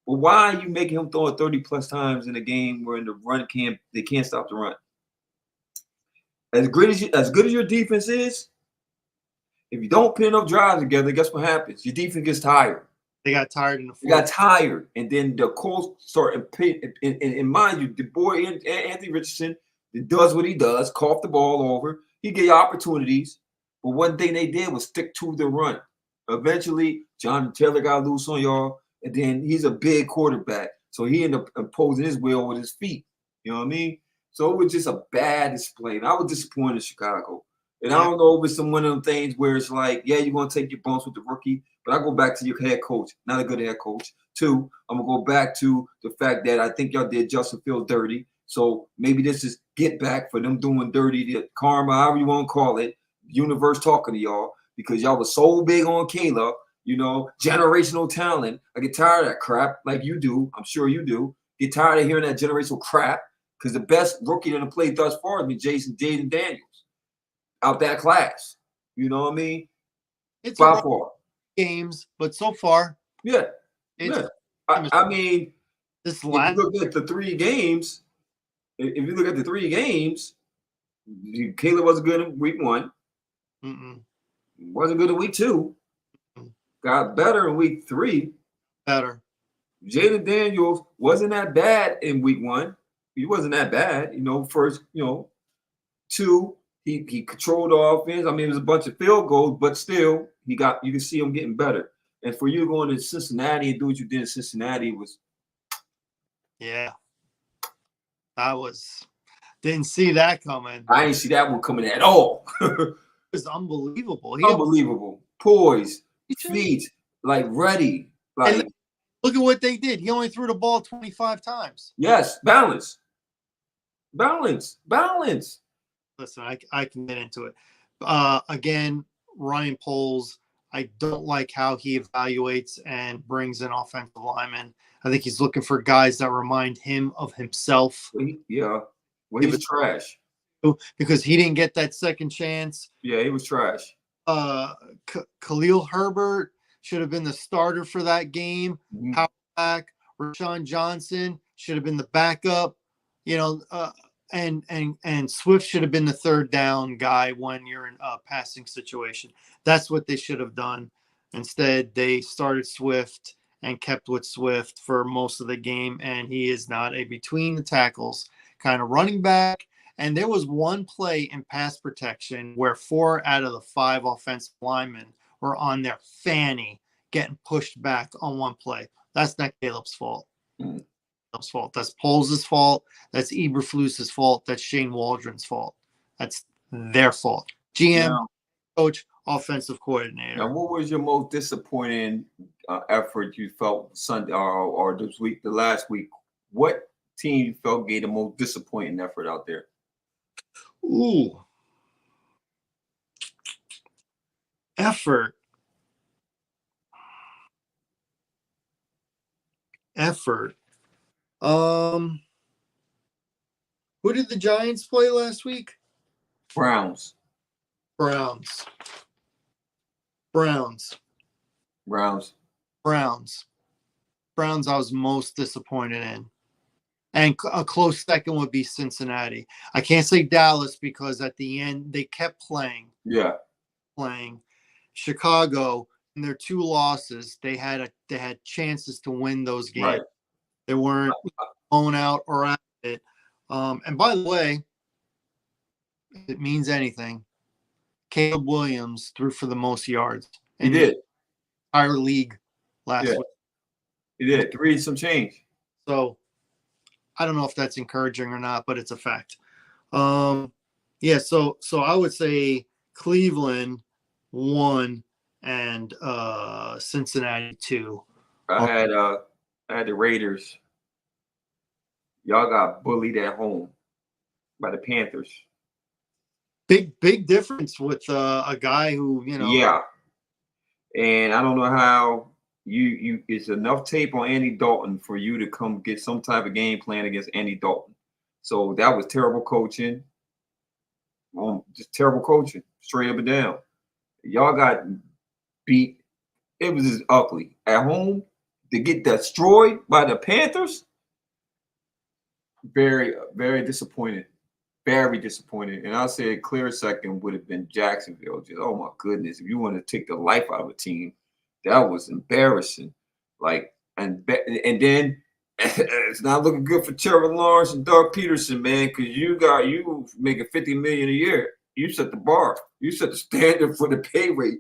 But why are you making him throw it 30+ times in a game where in the run they can't stop the run? As good as your defense is, if you don't put enough drives together, guess what happens? Your defense gets tired. They got tired in the fourth. They got tired, and then the Colts start and mind you, the boy Anthony Richardson does what he does, cough the ball over. He gave opportunities. But one thing they did was stick to the run. Eventually, Jonathan Taylor got loose on y'all, and then he's a big quarterback. So he ended up imposing his will with his feet. You know what I mean? So it was just a bad display. And I was disappointed in Chicago. And I don't know if it's one of them things where it's like, yeah, you're going to take your bumps with the rookie. But I go back to your head coach, not a good head coach. 2, I'm going to go back to the fact that I think y'all did Justin Fields dirty. So maybe this is get back for them doing dirty, the karma, however you want to call it. Universe talking to y'all because y'all was so big on Caleb, generational talent. I get tired of that crap like you do. I'm sure you do. Get tired of hearing that generational crap because the best rookie that have played thus far has been Jaden Daniels out that class. You know what I mean? It's by far. Games, but so far. Yeah. I mean, if you look at the 3 games, Caleb wasn't good in week 1. Mm-mm. Wasn't good in week 2. Got better in week 3. Better. Jalen Daniels wasn't that bad in week 1. He wasn't that bad. First, 2, he controlled the offense. I mean, it was a bunch of field goals, but still, you can see him getting better. And for you going to Cincinnati and do what you did in Cincinnati was. Yeah. Didn't see that coming. I didn't see that one coming at all. It was unbelievable. Unbelievable. Poise, feet, like ready. Like, look at what they did. He only threw the ball 25 times. Yes, balance. Listen, I can get into it. Again, Ryan Poles, I don't like how he evaluates and brings in offensive linemen. I think he's looking for guys that remind him of himself. Yeah. Well, he was trash. Because he didn't get that second chance. Yeah, he was trash. Khalil Herbert should have been the starter for that game. Mm-hmm. Power back. Rashawn Johnson should have been the backup. And Swift should have been the third down guy when you're in a passing situation. That's what they should have done. Instead, they started Swift and kept with Swift for most of the game, and he is not a between the tackles kind of running back. And there was one play in pass protection where 4 out of the 5 offensive linemen were on their fanny getting pushed back on one play. That's not Caleb's fault. That's Poles' fault. That's Eberflus's fault. That's Shane Waldron's fault. That's their fault. GM, coach, offensive coordinator. Now, what was your most disappointing effort you felt Sunday or this week, the last week? What team you felt gave the most disappointing effort out there? Ooh. Effort. Who did the Giants play last week? Browns. I was most disappointed in. And a close second would be Cincinnati. I can't say Dallas because at the end they kept playing. Yeah. Chicago, in their 2 losses, they had chances to win those games. Right. They weren't blown out or out of it. And by the way, if it means anything, Caleb Williams threw for the most yards. He did. Entire league last week. He did. 3 some change. So I don't know if that's encouraging or not, but it's a fact. So I would say Cleveland 1 and Cincinnati 2. I had the Raiders. Y'all got bullied at home by the Panthers. Big difference with a guy who, Yeah. And I don't know how you it's enough tape on Andy Dalton for you to come get some type of game plan against Andy Dalton. So that was terrible coaching. Just terrible coaching, straight up and down. Y'all got beat. It was just ugly. At home, to get destroyed by the Panthers, very, very disappointed. Very disappointed. And I'll say a clear second would have been Jacksonville. Just, oh my goodness, if you want to take the life out of a team, that was embarrassing. And then it's not looking good for Trevor Lawrence and Doug Peterson, man, because you making $50 million a year. You set the bar. You set the standard for the pay rate.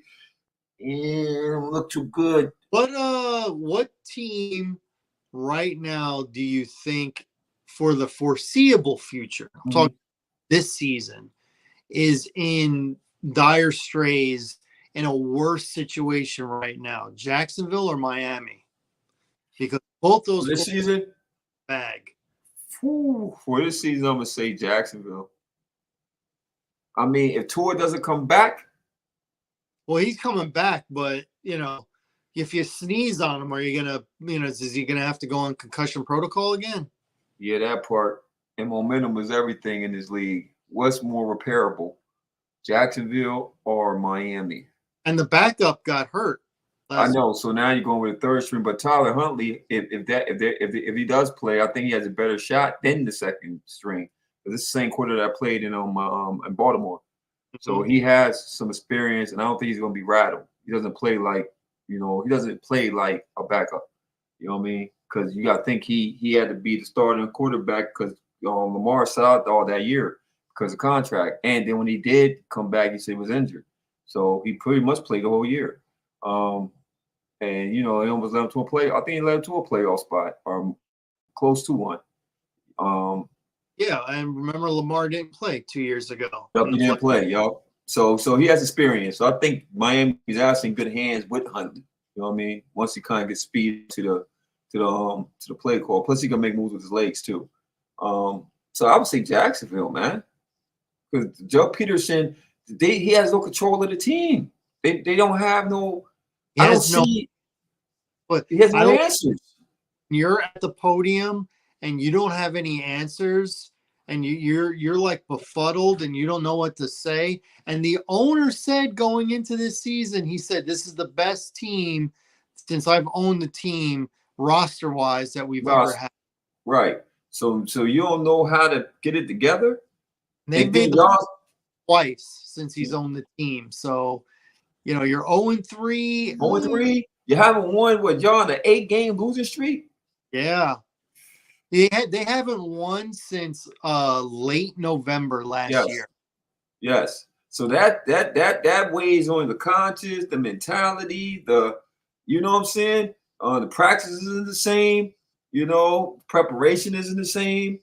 Yeah, don't look too good. What team right now do you think for the foreseeable future, I'm talking this season, is in dire straits in a worse situation right now, Jacksonville or Miami? Because both those this season bag. For this season, I'm gonna say Jacksonville. I mean, if Tua doesn't come back, well, he's coming back, but if you sneeze on him, are you gonna, is he gonna have to go on concussion protocol again? Yeah, that part. And momentum is everything in this league. What's more repairable, Jacksonville or Miami? And the backup got hurt. I know. So now you're going with a third string. But Tyler Huntley, if he does play, I think he has a better shot than the second string. This is the same quarter that I played in Baltimore. So he has some experience, and I don't think he's going to be rattled. He doesn't play like, he doesn't play like a backup. You know what I mean? Because you got to think he had to be the starting quarterback because Lamar sat out all that year because of contract. And then when he did come back, he said he was injured. So he pretty much played the whole year. And, he almost led him to a play. I think he led him to a playoff spot or close to one. Yeah, and remember Lamar didn't play 2 years ago. Yep, he didn't play, yo. So he has experience. So I think Miami is actually in good hands with Huntley. You know what I mean? Once he kind of gets speed to the play call. Plus he can make moves with his legs too. So I would say Jacksonville, man. Because Joe Peterson, he has no control of the team. They don't have no. I don't see. But he has no answers. You're at the podium and you don't have any answers, and you're like befuddled and you don't know what to say. And the owner said going into this season, he said, "This is the best team since I've owned the team roster-wise that we've ever had." Right. So you don't know how to get it together. They've been twice since he's owned the team. So, you're 0-3. 0-3. You haven't won what, y'all, on an 8-game losing streak? Yeah. They haven't won since late November last year. Yes. So that weighs on the conscience, the mentality, you know what I'm saying? The practice isn't the same. Preparation isn't the same.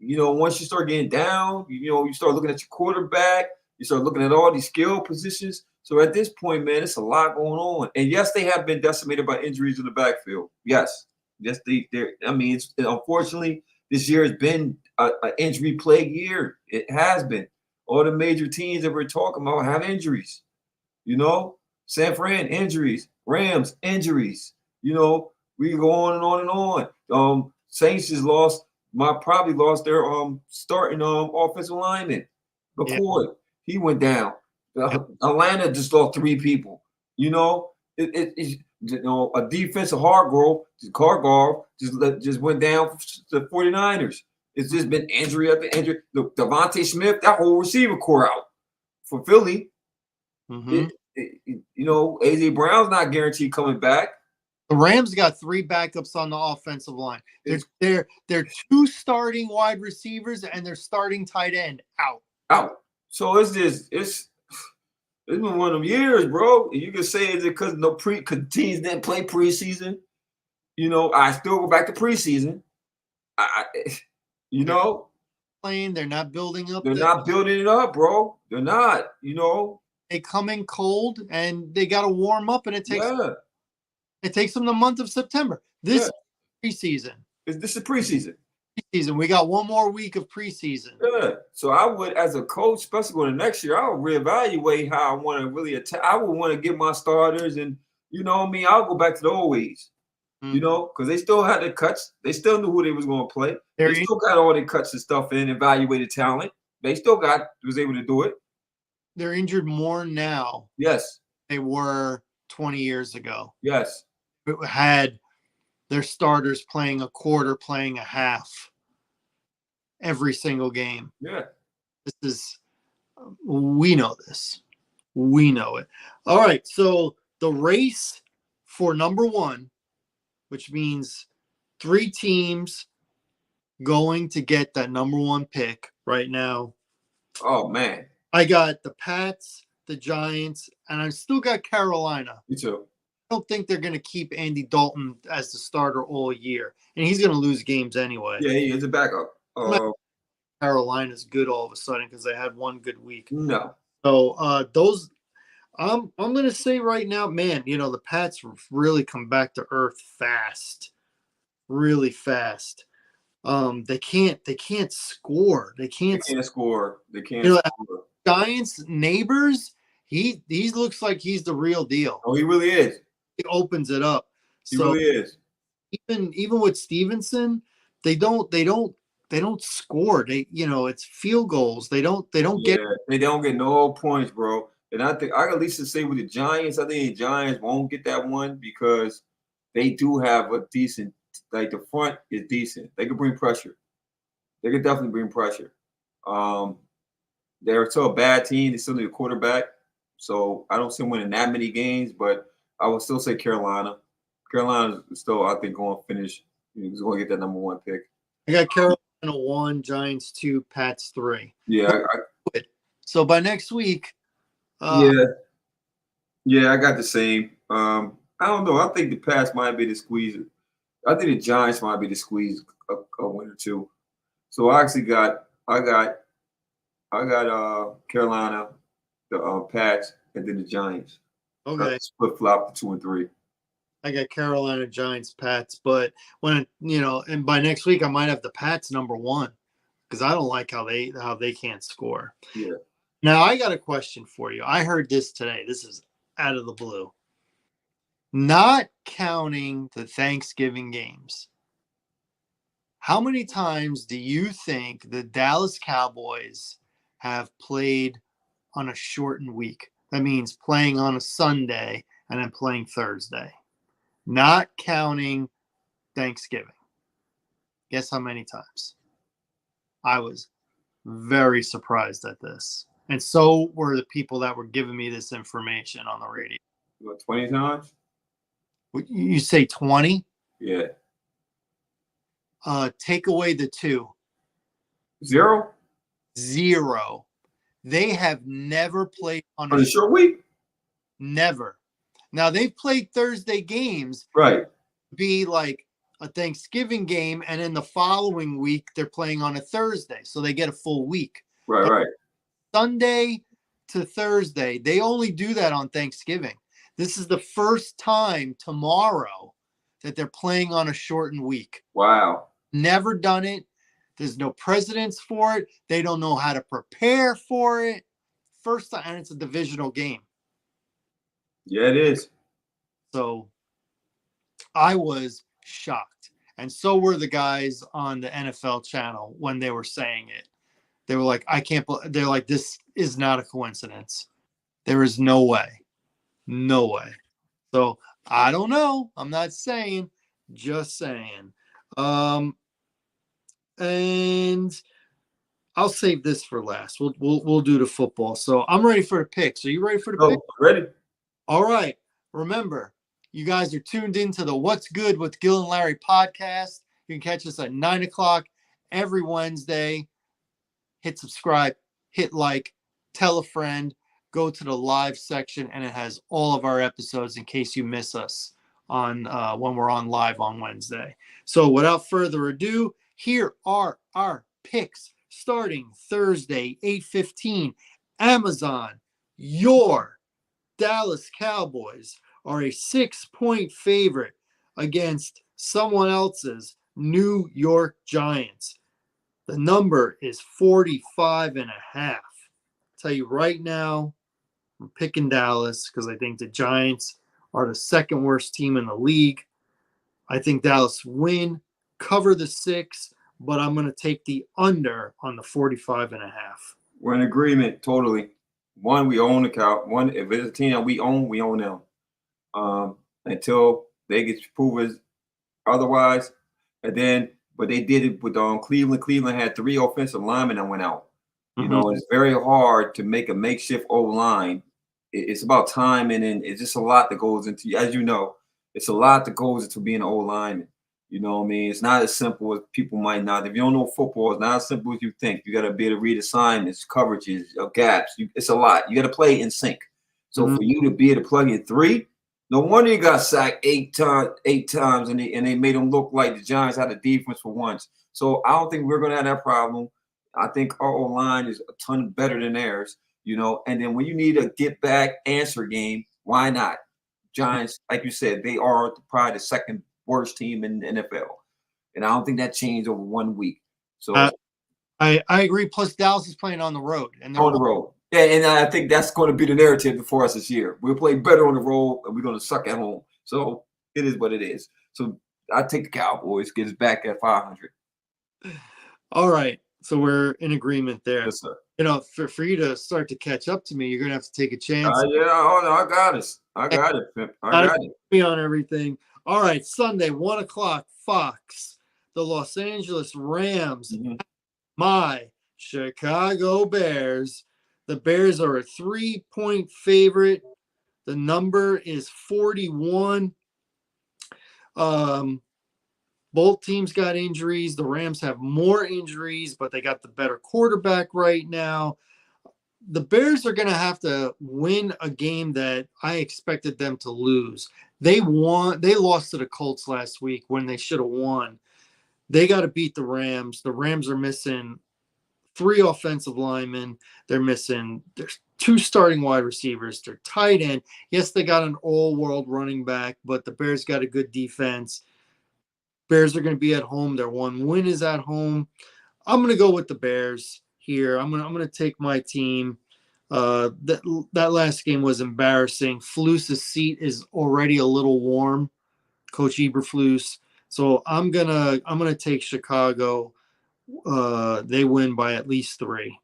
Once you start getting down, you start looking at your quarterback, you start looking at all these skill positions. So at this point, man, it's a lot going on. And yes, they have been decimated by injuries in the backfield. Yes, they're. I mean, unfortunately, this year has been an injury plague year. It has been. All the major teams that we're talking about have injuries. San Fran injuries, Rams injuries. We can go on and on and on. Saints just probably lost their starting offensive lineman. McCoy, he went down. Atlanta just lost 3 people. A defensive Hargrove just went down to the 49ers. It's just been injury after injury. Devontae Smith, that whole receiver core out for Philly. Mm-hmm. AJ Brown's not guaranteed coming back. The Rams got 3 backups on the offensive line. They're 2 starting wide receivers and their starting tight end out. So it's been one of them years, bro. And you can say it's because teams didn't play preseason. I still go back to preseason. Playing, they're not building up. They're not building it up, bro. They're not. They come in cold and they got to warm up, and it takes them the month of September. This is preseason. This is preseason. We got one more week of preseason. Yeah. So I would, as a coach, especially going to next year, I would reevaluate how I want to really attack. I would want to get my starters, and I'll go back to the old ways. Because they still had the cuts. They still knew who they was going to play. They still got all their cuts and stuff in, evaluated talent. They still was able to do it. They're injured more now. Yes. They were 20 years ago. Yes. It had their starters playing a quarter, playing a half every single game. Yeah. We know this. We know it. All right. So the race for number 1, which means 3 teams going to get that number 1 pick right now. Oh, man. I got the Pats, the Giants, and I still got Carolina. Me too. I don't think they're going to keep Andy Dalton as the starter all year, and he's going to lose games anyway. Yeah, he is a backup. Carolina's good all of a sudden because they had one good week. No. So I'm going to say right now, man, the Pats really come back to earth fast, really fast. They can't score. They can't score. They can't score. Giants neighbors. He looks like he's the real deal. Oh, he really is. He opens it up. He really is. Even with Stevenson, they don't score. It's field goals. They don't get no points, bro. And I think I can at least say with the Giants, I think the Giants won't get that one because they do have a decent, the front is decent. They can bring pressure. They can definitely bring pressure. They're still a bad team. They still need a quarterback. So I don't see them winning that many games, but I would still say Carolina. Carolina is still, I think, going to finish. He's going to get that number 1 pick. I got Carolina 1, Giants 2, Pats 3. Yeah, So by next week, yeah, I got the same. I don't know. I think the Pats might be the squeeze. I think the Giants might be the squeeze a win or two. So I actually got Carolina, the Pats, and then the Giants. Okay. Flip flop to 2 and 3. I got Carolina, Giants, Pats, but when and by next week I might have the Pats number 1 because I don't like how they can't score. Yeah. Now I got a question for you. I heard this today. This is out of the blue. Not counting the Thanksgiving games. How many times do you think the Dallas Cowboys have played on a shortened week? That means playing on a Sunday and then playing Thursday. Not counting Thanksgiving. Guess how many times? I was very surprised at this. And so were the people that were giving me this information on the radio. What, 20 times? You say 20? Yeah. Take away the 2. 0? 0. They have never played on a short week? Never. Now, they've played Thursday games. Right. Be like a Thanksgiving game, and in the following week, they're playing on a Thursday. So they get a full week. Right. Sunday to Thursday. They only do that on Thanksgiving. This is the first time tomorrow that they're playing on a shortened week. Wow. Never done it. There's no precedence for it. They don't know how to prepare for it. First time, and it's a divisional game. Yeah, it is. So I was shocked. And so were the guys on the NFL channel when they were saying it. They were like, they're like, this is not a coincidence. There is no way. No way. So I don't know. I'm not saying, just saying. And I'll save this for last. We'll do the football. So I'm ready for the picks. Are you ready for the picks? Ready. All right. Remember, you guys are tuned into the What's Good with Gil and Larry podcast. You can catch us at 9 o'clock every Wednesday. Hit subscribe, hit like, tell a friend, go to the live section, and it has all of our episodes in case you miss us on when we're on live on Wednesday. So without further ado, here are our picks starting Thursday, 8:15. Amazon, your Dallas Cowboys are a 6-point favorite against someone else's New York Giants. The number is 45.5. Tell you right now, I'm picking Dallas because I think the Giants are the second worst team in the league. I think Dallas win, cover the 6, but I'm going to take the under on the 45.5. We're in agreement totally. One, we own the Cow. One, if it's a team that we own them. Until they get proven otherwise. And then, but they did it with Cleveland. Cleveland had 3 offensive linemen that went out. You know, it's very hard to make a makeshift O-line. It's about timing, and it's just a lot that goes into, as you know, it's a lot that goes into being an O-lineman. You know what I mean? It's not as simple as people might not. If you don't know football, it's not as simple as you think. You got to be able to read assignments, coverages, gaps. It's a lot. You got to play in sync. So for you to be able to plug in 3, no wonder you got sacked 8 times, and they made them look like the Giants had a defense for once. So I don't think we're going to have that problem. I think our O-line is a ton better than theirs, you know. And then when you need a get-back answer game, why not? Giants, like you said, they are probably the second worst team in the NFL. And I don't think that changed over 1 week. So I agree. Plus, Dallas is playing on the road. And on the road. Yeah, and I think that's going to be the narrative for us this year. We'll play better on the road, and we're going to suck at home. So it is what it is. So I take the Cowboys, get us back at 500. All right. So we're in agreement there. Yes, sir. You know, for you to start to catch up to me, you're going to have to take a chance. Yeah, I got it. I got it, Pimp. I got it. Me on everything. All right, Sunday, 1 o'clock, Fox. The Los Angeles Rams. My Chicago Bears. The Bears are a 3-point favorite. The number is 41. Both teams got injuries. The Rams have more injuries, but they got the better quarterback right now. The Bears are going to have to win a game that I expected them to lose. They lost to the Colts last week when they should have won. They got to beat the Rams. The Rams are missing 3 offensive linemen. There's 2 starting wide receivers. They're tight end. Yes, they got an all-world running back, but the Bears got a good defense. Bears are going to be at home. Their one win is at home. I'm going to go with the Bears here. I'm going to take my team. That last game was embarrassing. Flus's seat is already a little warm, Coach Eberflus. So I'm gonna take Chicago. They win by at least 3,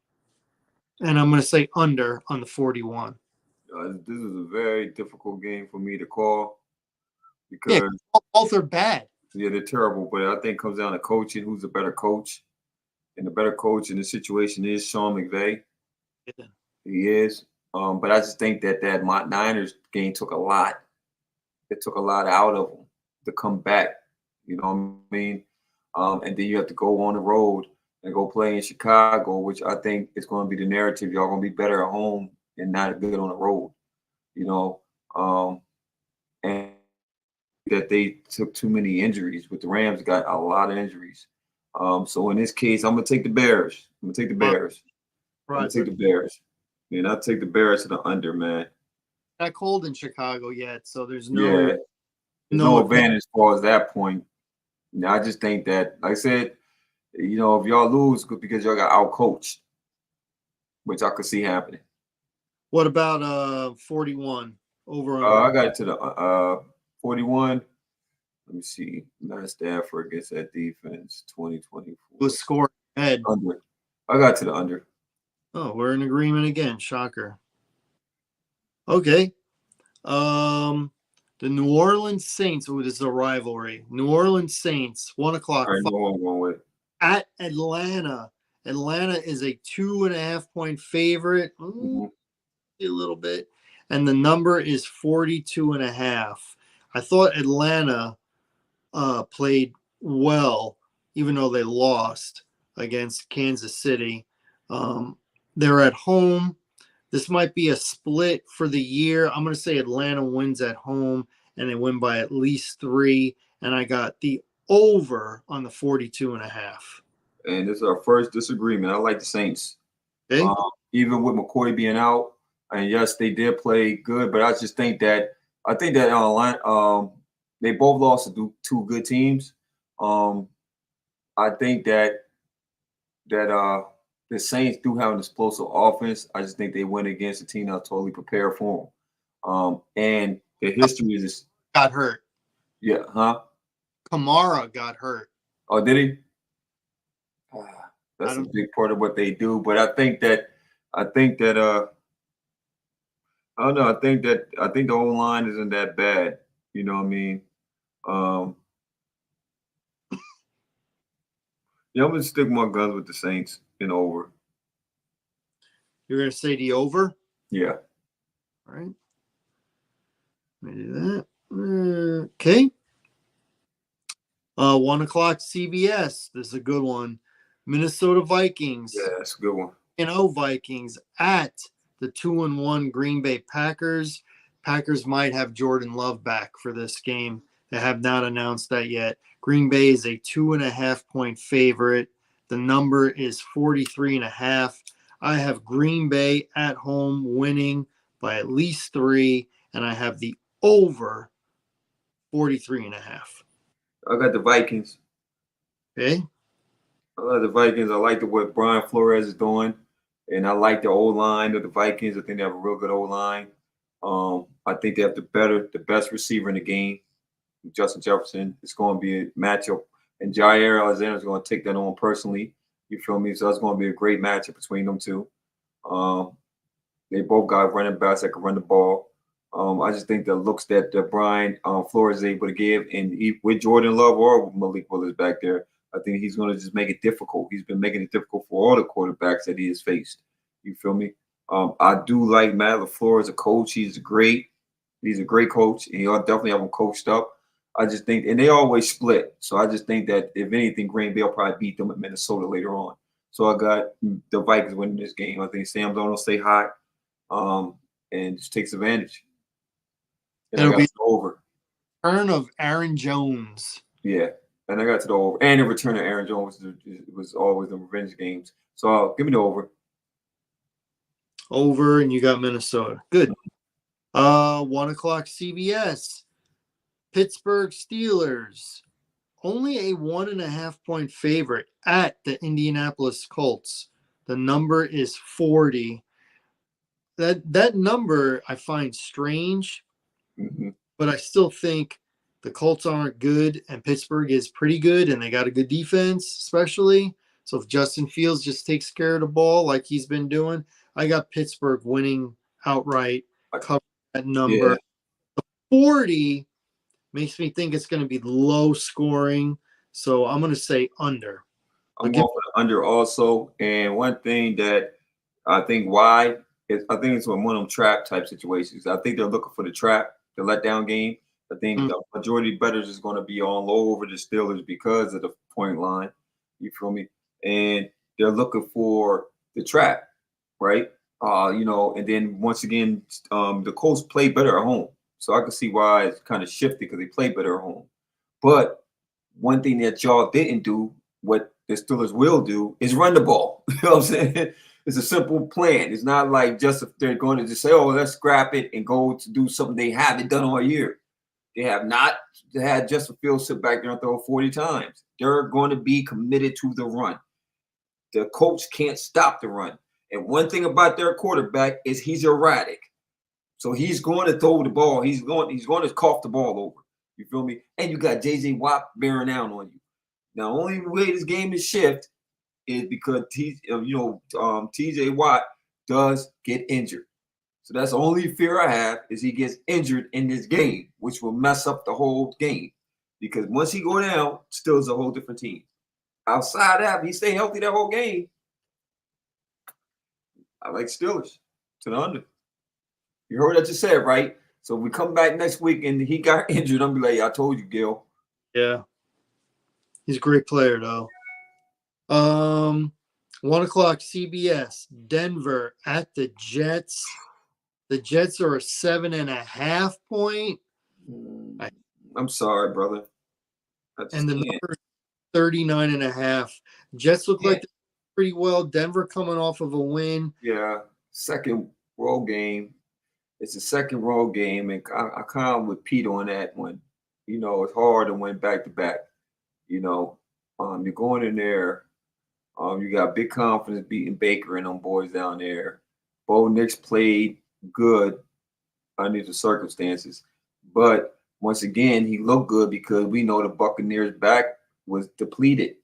and I'm gonna say under on the 41. This is a very difficult game for me to call because Yeah, both are bad. Yeah, they're terrible. But I think it comes down to coaching. Who's a better coach? And the better coach in the situation is Sean McVay. Yeah. He is. But I just think that Niners game took a lot. It took a lot out of them to come back. You know what I mean? And then you have to go on the road and go play in Chicago, which I think is going to be the narrative. Y'all going to be better at home and not good on the road. You know, and that they took too many injuries. With the Rams, got a lot of injuries. So in this case, I'm gonna take the Bears. I'm gonna take the Bears. I'm gonna take the Bears. And I'll take the Bears to the under, man. Not cold in Chicago yet, so there's no advantage as far as that point. I just think that, like I said, if y'all lose because y'all got out coached, which I could see happening. What about 41 over? I got it to the 41. Let me see. Matt Stafford against that defense, 2024. Was scored ahead. Under. I got to the under. Oh, we're in agreement again. Shocker. Okay. The New Orleans Saints. Oh, this is a rivalry. New Orleans Saints, 1 o'clock. I know what I'm going with. At Atlanta. Atlanta is a 2.5-point favorite. A little bit. And the number is 42.5. I thought Atlanta played well, even though they lost against Kansas City. They're at home. This might be a split for the year. I'm going to say Atlanta wins at home, and they win by at least 3. And I got the over on the 42.5. And this is our first disagreement. I like the Saints. Okay. Even with McCoy being out, and yes, they did play good, but I just think that they both lost to 2 good teams. I think that the Saints do have an explosive offense. I just think they went against a team that's totally prepared for them. And the history is got hurt. Yeah, huh? Kamara got hurt. Oh, did he? That's a big part of what they do. But I think that I don't know. I think the whole line isn't that bad. You know what I mean? Yeah, I'm gonna stick my guns with the Saints and over. You're gonna say the over? Yeah. All right. Let me do that. Okay. 1 o'clock CBS. This is a good one. Minnesota Vikings. Yeah, that's a good one. Vikings at the 2-1 Green Bay Packers. Packers might have Jordan Love back for this game. They have not announced that yet. Green Bay is a 2.5-point favorite. The number is 43.5. I have Green Bay at home winning by at least 3, and I have the over 43.5. I got the Vikings. Okay. I like the Vikings. I like what Brian Flores is doing, and I like the O-line of the Vikings. I think they have a real good O-line. I think they have the best receiver in the game, Justin Jefferson. It's going to be a matchup, and Jair Alexander is going to take that on personally. You feel me? So it's going to be a great matchup between them two. They both got running backs that can run the ball. I just think the looks that Brian Flores is able to give, and with Jordan Love or Malik Willis back there, I think he's going to just make it difficult. He's been making it difficult for all the quarterbacks that he has faced. You feel me? I do like Matt LaFleur as a coach. He's a great coach, and he'll definitely have him coached up. I just think, and they always split. So I just think that if anything, Green Bay will probably beat them at Minnesota later on. So I got the Vikings winning this game. I think Sam Darnold will stay hot, and just takes advantage. And It'll I got be to the over. Turn of Aaron Jones. Yeah, and I got to the over. And the return of Aaron Jones was always the revenge games. So give me the over. Over, and you got Minnesota. Good. 1 o'clock CBS. Pittsburgh Steelers. Only a 1.5 point favorite at the Indianapolis Colts. The number is 40. That number I find strange, but I still think the Colts aren't good and Pittsburgh is pretty good and they got a good defense, especially. So if Justin Fields just takes care of the ball like he's been doing, I got Pittsburgh winning outright, cover that number. Yeah. 40 makes me think it's going to be low scoring, so I'm going to say under. I'm going for the under also. And one thing that I think I think it's one of them trap type situations. I think they're looking for the trap, the letdown game. I think the majority of bettors is going to be on low over the Steelers because of the point line. You feel me? And they're looking for the trap, right? And then once again, the Colts play better at home. So I can see why it's kind of shifted because they play better at home. But one thing that y'all didn't do, what the Steelers will do, is run the ball. You know what I'm saying? It's a simple plan. It's not like just if they're going to just say, oh, let's scrap it and go to do something they haven't done all year. They have not had Justin Fields sit back there and throw 40 times. They're going to be committed to the run. The coach can't stop the run. And one thing about their quarterback is he's erratic. So he's going to throw the ball. He's going to cough the ball over. You feel me? And you got J.J. Watt bearing down on you. Now, the only way this game is shift is because T.J. Watt does get injured. So that's the only fear I have is he gets injured in this game, which will mess up the whole game. Because once he go down, still is a whole different team. Outside that, if he stay healthy that whole game, I like Steelers to the under. You heard what I just said, right? So we come back next week and he got injured. I'm be like, I told you, Gil. Yeah. He's a great player, though. 1 o'clock CBS. Denver at the Jets. The Jets are a 7.5 point. I'm sorry, brother. And the number is 39.5. Jets look like they're pretty well. Denver coming off of a win. Yeah. Second road game. It's a second road game, and I kind of with Pete on that one. It's hard to win back to back. You're going in there. You got big confidence beating Baker and them boys down there. Bo Nix played good under the circumstances, but once again, he looked good because we know the Buccaneers' back was depleted.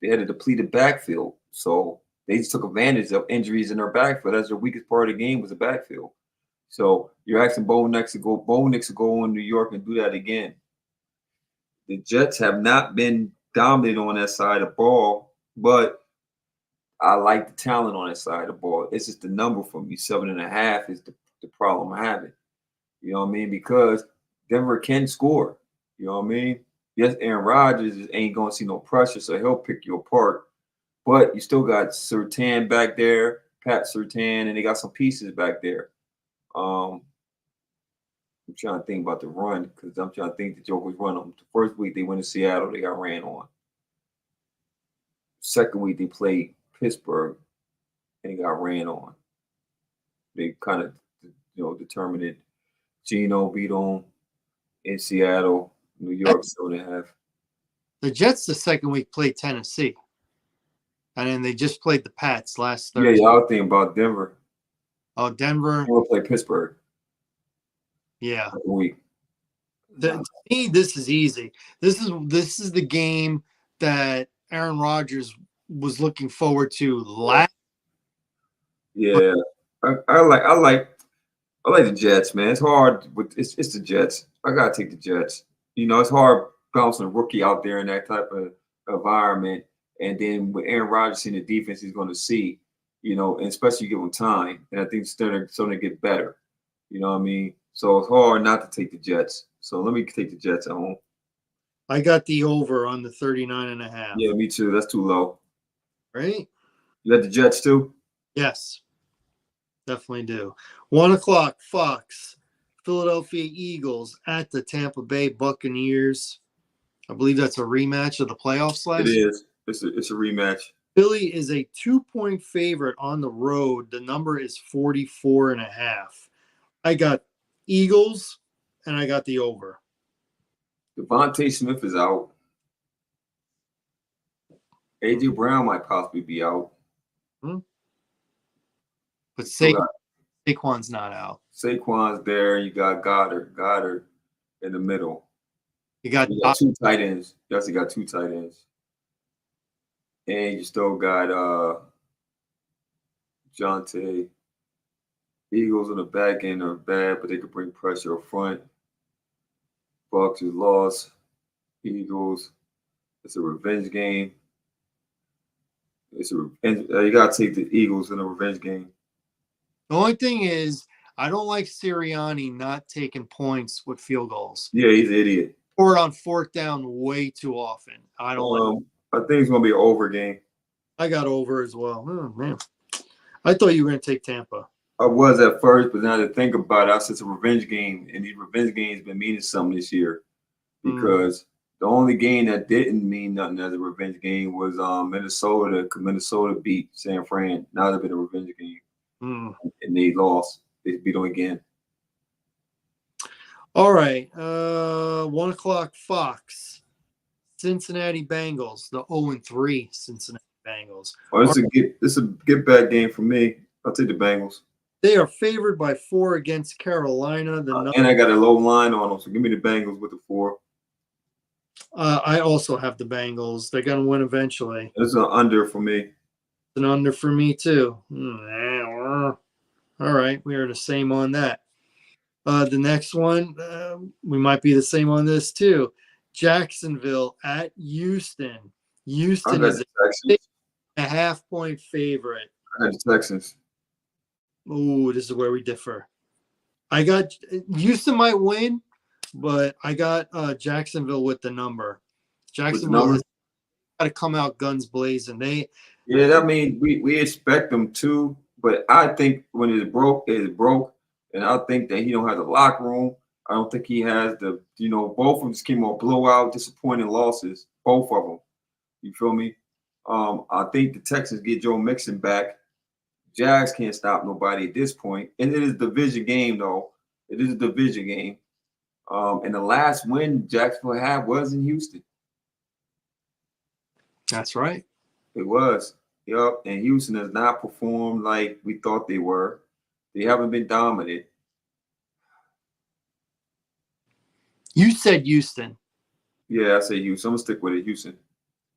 They had a depleted backfield, so they just took advantage of injuries in their backfield. That's the weakest part of the game was the backfield. So you're asking Bo Nix to go in New York and do that again. The Jets have not been dominant on that side of the ball, but I like the talent on that side of the ball. It's just the number for me. 7.5 is the problem I'm having. You know what I mean? Because Denver can score. You know what I mean? Yes, Aaron Rodgers ain't going to see no pressure, so he'll pick you apart. But you still got Surtain back there, Pat Surtain, and they got some pieces back there. I'm trying to think about the run because I'm trying to think the Jokers run them. The first week they went to Seattle, they got ran on. Second week they played Pittsburgh and they got ran on. They kind of, determined it. Geno beat them in Seattle, New York, 7.5. The Jets the second week played Tennessee. And then they just played the Pats last Thursday. Yeah, I was thinking about Denver. Oh, Denver. We'll play Pittsburgh. Yeah. Week. To me, this is easy. This is the game that Aaron Rodgers was looking forward to last. Yeah, I like the Jets, man. It's hard, but it's the Jets. I gotta take the Jets. It's hard bouncing a rookie out there in that type of environment, and then with Aaron Rodgers in the defense, he's going to see, and especially give him time. And I think it's starting to get better. You know what I mean? So it's hard not to take the Jets. So let me take the Jets at home. I got the over on the 39.5. Yeah, me too. That's too low. Right? You got the Jets too? Yes. Definitely do. 1:00 Fox. Philadelphia Eagles at the Tampa Bay Buccaneers. I believe that's a rematch of the playoffs last It year. is. It's a rematch. Philly is a 2-point favorite on the road. The number is 44.5. I got Eagles and I got the over. Devontae Smith is out. A.J. Brown might possibly be out. But Still got Saquon's not out. Saquon's there. You got Goddard in the middle. You got two tight ends. You actually got two tight ends. And you still got Jonte. Eagles on the back end are bad, but they could bring pressure up front. Bucks is lost. Eagles. It's a revenge game. And you gotta take the Eagles in a revenge game. The only thing is, I don't like Sirianni not taking points with field goals. Yeah, he's an idiot. Or on fourth down way too often. I don't like. I think it's gonna be an over game. I got over as well. Oh man, I thought you were gonna take Tampa. I was at first, but now to think about it, I said it's a revenge game, and these revenge games been meaning something this year because the only game that didn't mean nothing as a revenge game was Minnesota. Minnesota beat San Fran. Now they've been a revenge game, and they lost. They beat them again. All right, 1:00 Fox. Cincinnati Bengals, the 0-3 Cincinnati Bengals. Oh, this a get back game for me. I'll take the Bengals. They are favored by 4 against Carolina. And I got a low line on them, so give me the Bengals with the 4. I also have the Bengals. They're going to win eventually. It's an under for me. It's an under for me, too. All right, we are the same on that. The next one, we might be the same on this, too. Jacksonville at Houston. Houston is a half-point favorite. I got the Texans. Ooh, this is where we differ. I got Houston might win, but I got Jacksonville with the number. Jacksonville has got to come out guns blazing. I mean, we expect them to, but I think when it's broke, and I think that he don't have the locker room. I don't think he has the, both of them just came off blowout, disappointing losses, both of them. You feel me? I think the Texans get Joe Mixon back. Jags can't stop nobody at this point. And it is a division game, though. It is a division game. And the last win Jacksonville had was in Houston. That's right. It was. Yep. And Houston has not performed like we thought they were. They haven't been dominant. You said Houston. Yeah, I say Houston. I'm going to stick with it. Houston.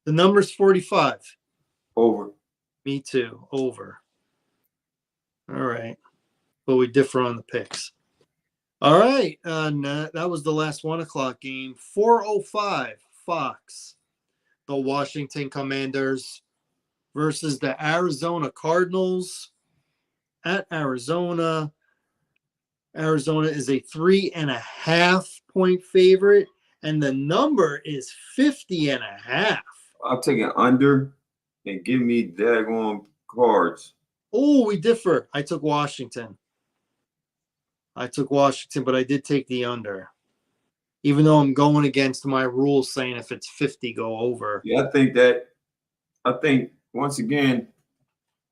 The number's 45. Over. Me too. Over. All right. But we differ on the picks. All right. That was the last 1:00 game. 4:05 Fox. The Washington Commanders versus the Arizona Cardinals at Arizona. Arizona is a 3.5-point favorite, and the number is 50.5. I'll take it under and give me daggone Cards. Oh, we differ. I took Washington, but I did take the under. Even though I'm going against my rules saying if it's 50, go over. Yeah, I think once again,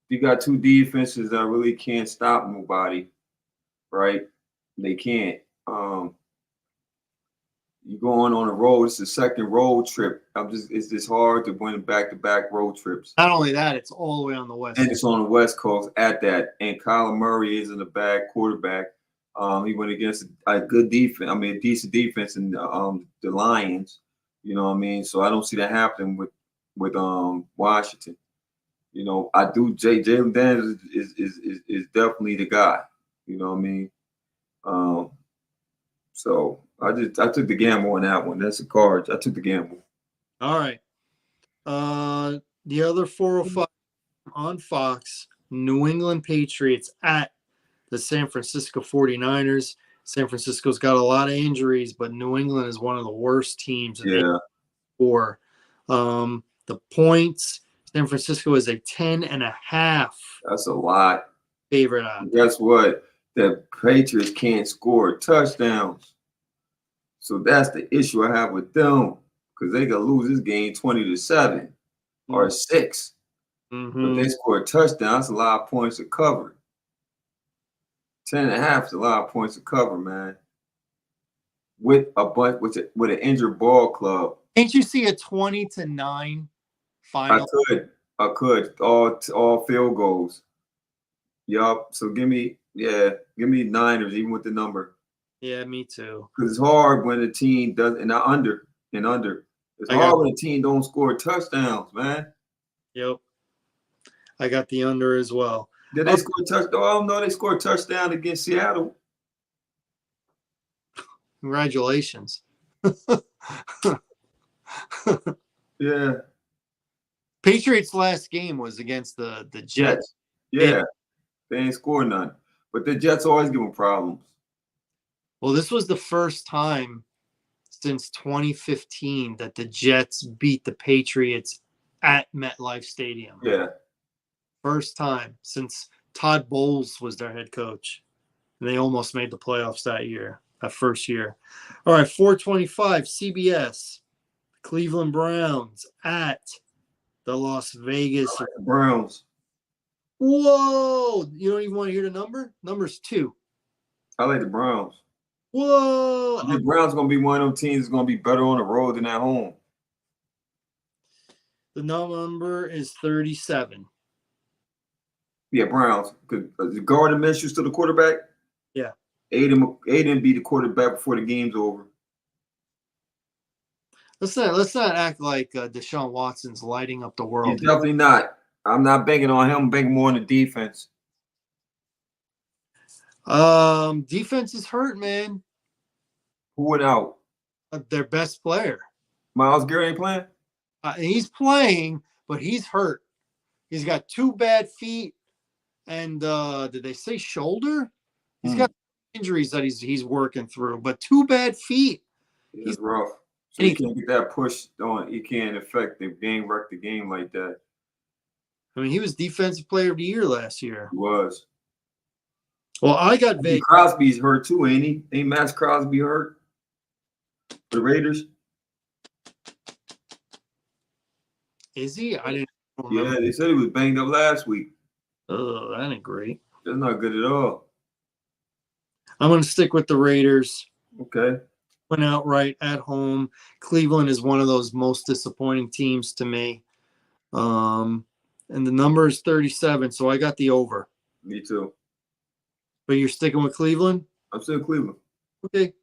you got two defenses that really can't stop nobody, right? They can't. You're going on a road. It's the second road trip. It's just hard to win back-to-back road trips. Not only that, it's all the way on the West And it's on the West Coast at that. And Kyler Murray is in the bad quarterback. He went against a good defense. I mean, a decent defense in the Lions. You know what I mean? So I don't see that happening with Washington. I do. Jalen Daniels is definitely the guy. You know what I mean? So I took the gamble on that one. That's the Cards. I took the gamble. All right. The other 405 on Fox, New England Patriots at the San Francisco 49ers. San Francisco's got a lot of injuries, but New England is one of the worst teams in Yeah, four. The points, San Francisco is a 10.5 that's a lot. favorite on. Guess what? The Patriots can't score touchdowns. So that's the issue I have with them because they could lose this game 20-7 or 6. But they score a touchdown. That's a lot of points to cover. 10.5 is a lot of points to cover, man. With a bunch with an injured ball club. Can't you see a 20-9 final? I could. All field goals. Yup. So give me Niners, even with the number. Yeah, me too. Because it's hard when the team does and under. It's hard when the team don't score touchdowns, man. Yep. I got the under as well. Did they score a touchdown? Oh no, they scored a touchdown against Seattle. Congratulations. Yeah. Patriots' last game was against the Jets. Yeah. They ain't scored none. But the Jets always give them problems. Well, this was the first time since 2015 that the Jets beat the Patriots at MetLife Stadium. Yeah. First time since Todd Bowles was their head coach. And they almost made the playoffs that first year. All right, 425 CBS. Cleveland Browns at the Las Vegas Browns. Whoa! You don't even want to hear the number? Number's 2. I like the Browns. Whoa! The Browns going to be one of those teams that's going to be better on the road than at home. The number is 37. Yeah, Browns. Because Gardner Minshew's still the quarterback. Yeah. Aiden be the quarterback before the game's over. Let's not act like Deshaun Watson's lighting up the world. He's definitely not. I'm not banking on him. I'm banking more on the defense. Defense is hurt, man. Who went out? Their best player. Myles Garrett ain't playing? He's playing, but he's hurt. He's got 2 bad feet, and did they say shoulder? He's got injuries that he's working through, but 2 bad feet. He's rough. So he can't get that push on. He can't affect the game, wreck the game like that. I mean, he was Defensive Player of the Year last year. He was. Well, I got Vegas. Crosby's hurt too, ain't he? Ain't Max Crosby hurt? The Raiders? Is he? I didn't remember. Yeah, they said he was banged up last week. Oh, that ain't great. That's not good at all. I'm going to stick with the Raiders. Okay. Went outright at home. Cleveland is one of those most disappointing teams to me. And the number is 37, so I got the over. Me too. But you're sticking with Cleveland? I'm still Cleveland. Okay.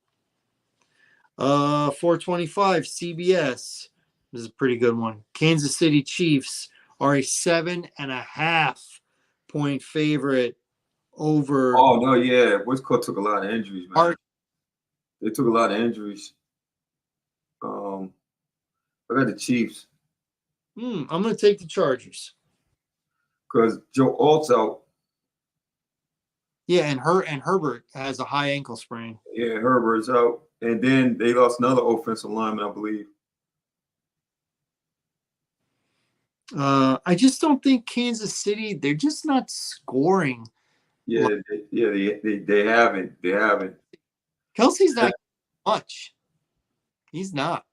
425 CBS. This is a pretty good one. Kansas City Chiefs are a 7.5 point favorite over. Oh no, yeah. Westcourt took a lot of injuries, man. They took a lot of injuries. I got the Chiefs. I'm going to take the Chargers. Because Joe Alt's out. Yeah, and Herbert has a high ankle sprain. Yeah, Herbert's out. And then they lost another offensive lineman, I believe. I just don't think Kansas City, they're just not scoring. Yeah, they haven't. They haven't. Kelsey's not much. He's not.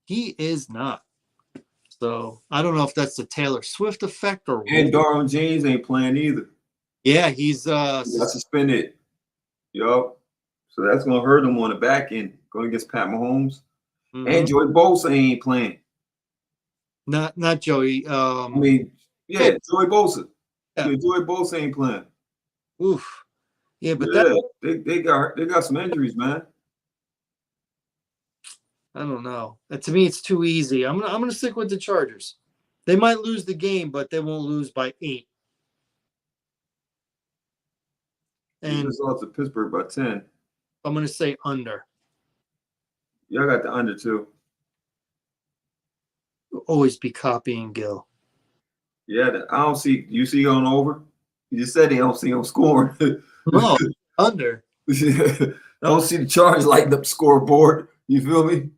He is not. So I don't know if that's the Taylor Swift effect or. And Darwin James ain't playing either. Yeah, he's suspended. Yup. So that's gonna hurt him on the back end going against Pat Mahomes. Mm-hmm. And Joey Bosa ain't playing. Not Joey. Joey Bosa. Yeah. Joey Bosa ain't playing. Oof. Yeah, but they got some injuries, man. I don't know. To me, it's too easy. I'm gonna stick with the Chargers. They might lose the game, but they won't lose by 8. And it's lost to Pittsburgh by 10. I'm gonna say under. Yeah, I got the under too. Always be copying Gil. Yeah, I don't see. You see on over? You just said they don't see him scoring. No, under. I don't see the Chargers lighting up the scoreboard. You feel me?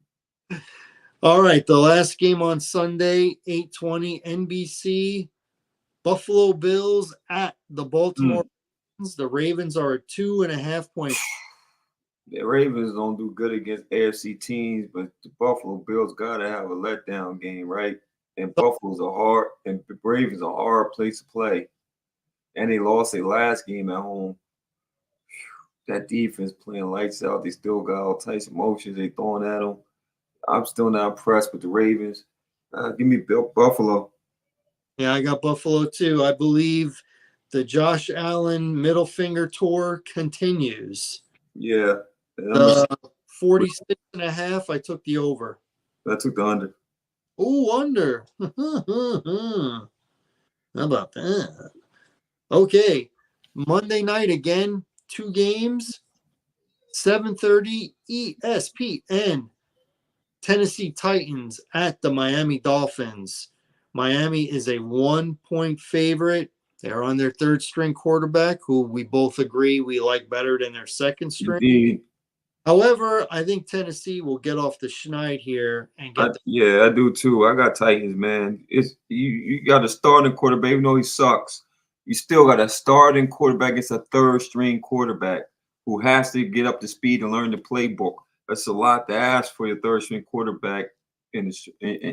All right, the last game on Sunday, 8:20 NBC. Buffalo Bills at the Baltimore Ravens. The Ravens are a 2.5-point. The Ravens don't do good against AFC teams, but the Buffalo Bills gotta have a letdown game, right? And Buffalo's and the Ravens a hard place to play. And they lost their last game at home. That defense playing lights out. They still got all types of motions they throwing at them. I'm still not impressed with the Ravens. Give me Buffalo. Yeah, I got Buffalo too. I believe the Josh Allen middle finger tour continues. Yeah. 46.5, I took the over. I took the under. Oh, under. How about that? Okay. Monday night again, 2 games. 7:30 ESPN. Tennessee Titans at the Miami Dolphins. Miami is a 1-point favorite. They're on their third string quarterback, who we both agree we like better than their second string. Indeed. However, I think Tennessee will get off the schneid here and get I do too. I got Titans, man. It's you got a starting quarterback, even though he sucks. You still got a starting quarterback. It's a third string quarterback who has to get up to speed and learn the playbook. That's a lot to ask for your third string quarterback.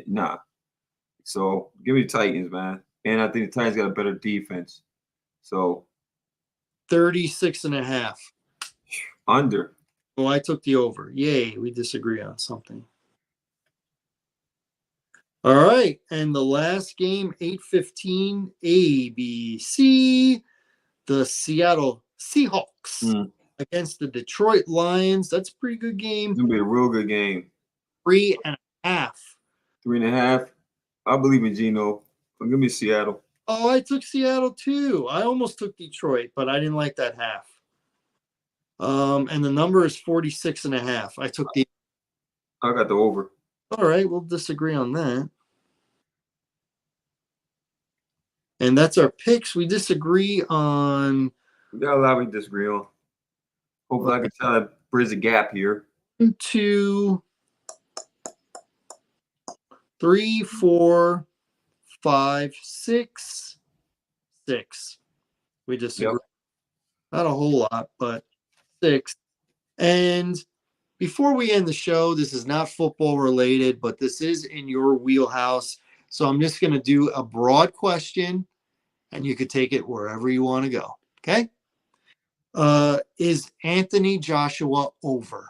Nah. So give me the Titans, man. And I think the Titans got a better defense. So 36.5. under. Oh, I took the over. Yay, we disagree on something. All right, and the last game, 8:15 ABC, the Seattle Seahawks against the Detroit Lions. That's a pretty good game. It's gonna be a real good game. 3.5. 3.5. I believe in Geno. Give me Seattle. Oh, I took Seattle too. I almost took Detroit, but I didn't like that half. And the number is 46.5. I took the. I got the over. All right, we'll disagree on that. And that's our picks. We disagree on. We got a lot we disagree on. Hopefully, I can try to bridge the gap here. 1, 2, 3, 4, 5, 6, 6. We disagree. Yep. Not a whole lot, but 6. And before we end the show, this is not football related, but this is in your wheelhouse. So I'm just going to do a broad question, and you could take it wherever you want to go. Okay? Is Anthony Joshua over?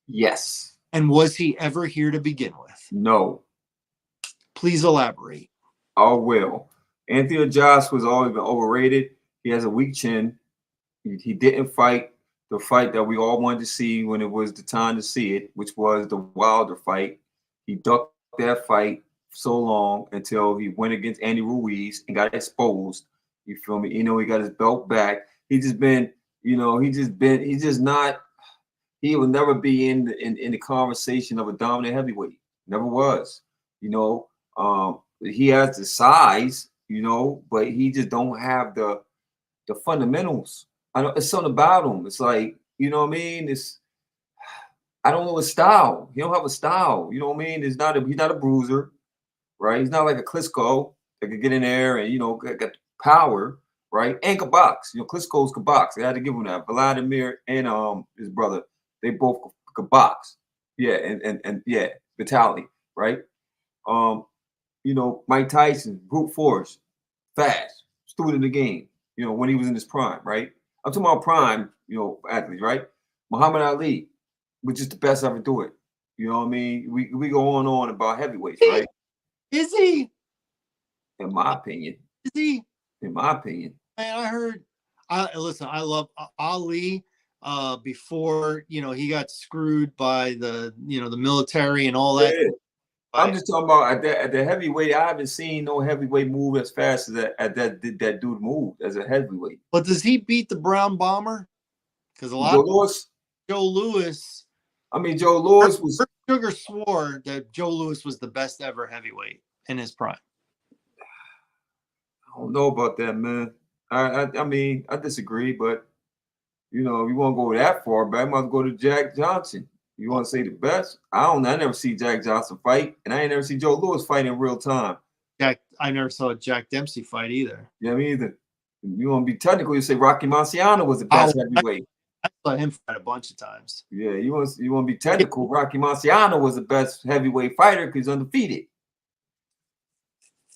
Yes. And was he ever here to begin with? No. Please elaborate. I will. Anthony Joshua was always been overrated. He has a weak chin. He didn't fight the fight that we all wanted to see when it was the time to see it, which was the Wilder fight. He ducked that fight so long until he went against Andy Ruiz and got exposed. You feel me? He got his belt back. He just not. He will never be in the conversation of a dominant heavyweight. Never was. He has the size, but he just don't have the fundamentals. It's something about him. It's like, you know what I mean? I don't know his style. He don't have a style. You know what I mean? He's not a bruiser, right? He's not like a Klitschko that could get in there and got power, right? And could box. Klitschko's could box. They had to give him that. Vladimir and his brother, they both could box. Yeah, and yeah, Vitaly, right? Mike Tyson, brute force, fast, student of the game. When he was in his prime, right? I'm talking about prime, athletes, right? Muhammad Ali, which is the best ever do it. You know what I mean? We go on about heavyweights, right? Is he? In my opinion. Is he? In my opinion. Man, listen, I love Ali before, he got screwed by the military and all that. Yeah. I'm just talking about at the heavyweight. I haven't seen no heavyweight move as fast as that dude moved as a heavyweight. But does he beat the Brown Bomber? Because Joe Louis. Joe Louis. I mean, Joe Louis was Sugar swore that Joe Louis was the best ever heavyweight in his prime. I don't know about that, man. I mean, I disagree, but you know, if you want to go that far back, I might go to Jack Johnson. You want to say the best? I don't know. I never see Jack Johnson fight, and I ain't never see Joe Louis fight in real time. I never saw a Jack Dempsey fight either. Yeah, me either. If you want to be technical, you say Rocky Marciano was the best heavyweight. I saw him fight a bunch of times. Yeah, you want to be technical. Rocky Marciano was the best heavyweight fighter because he's undefeated.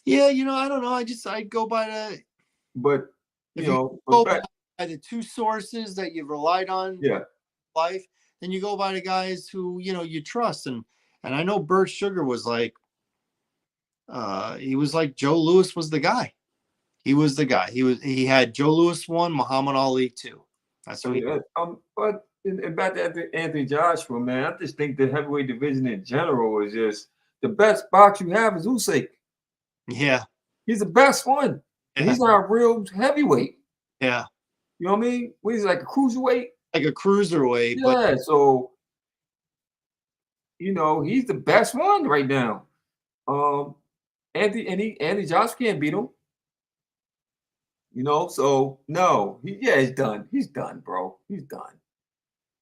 Yeah, you know, I don't know. I go by the. But If you know, go but by the two sources that you've relied on yeah, life, then you go by the guys who you trust. And I know Bert Sugar was like, he was like Joe Louis was the guy. He was the guy. He had Joe Louis 1, Muhammad Ali 2. That's what he. but back to Anthony Joshua, man, I just think the heavyweight division in general is just the best box you have is Usyk. Yeah. He's the best one. And he's not a real heavyweight. Yeah. You know what I mean? What is he, like a cruiserweight? Like a cruiserweight. Yeah, so you know, he's the best one right now. Anthony Joshua can't beat him. You know, so no, he's done. He's done, bro. He's done.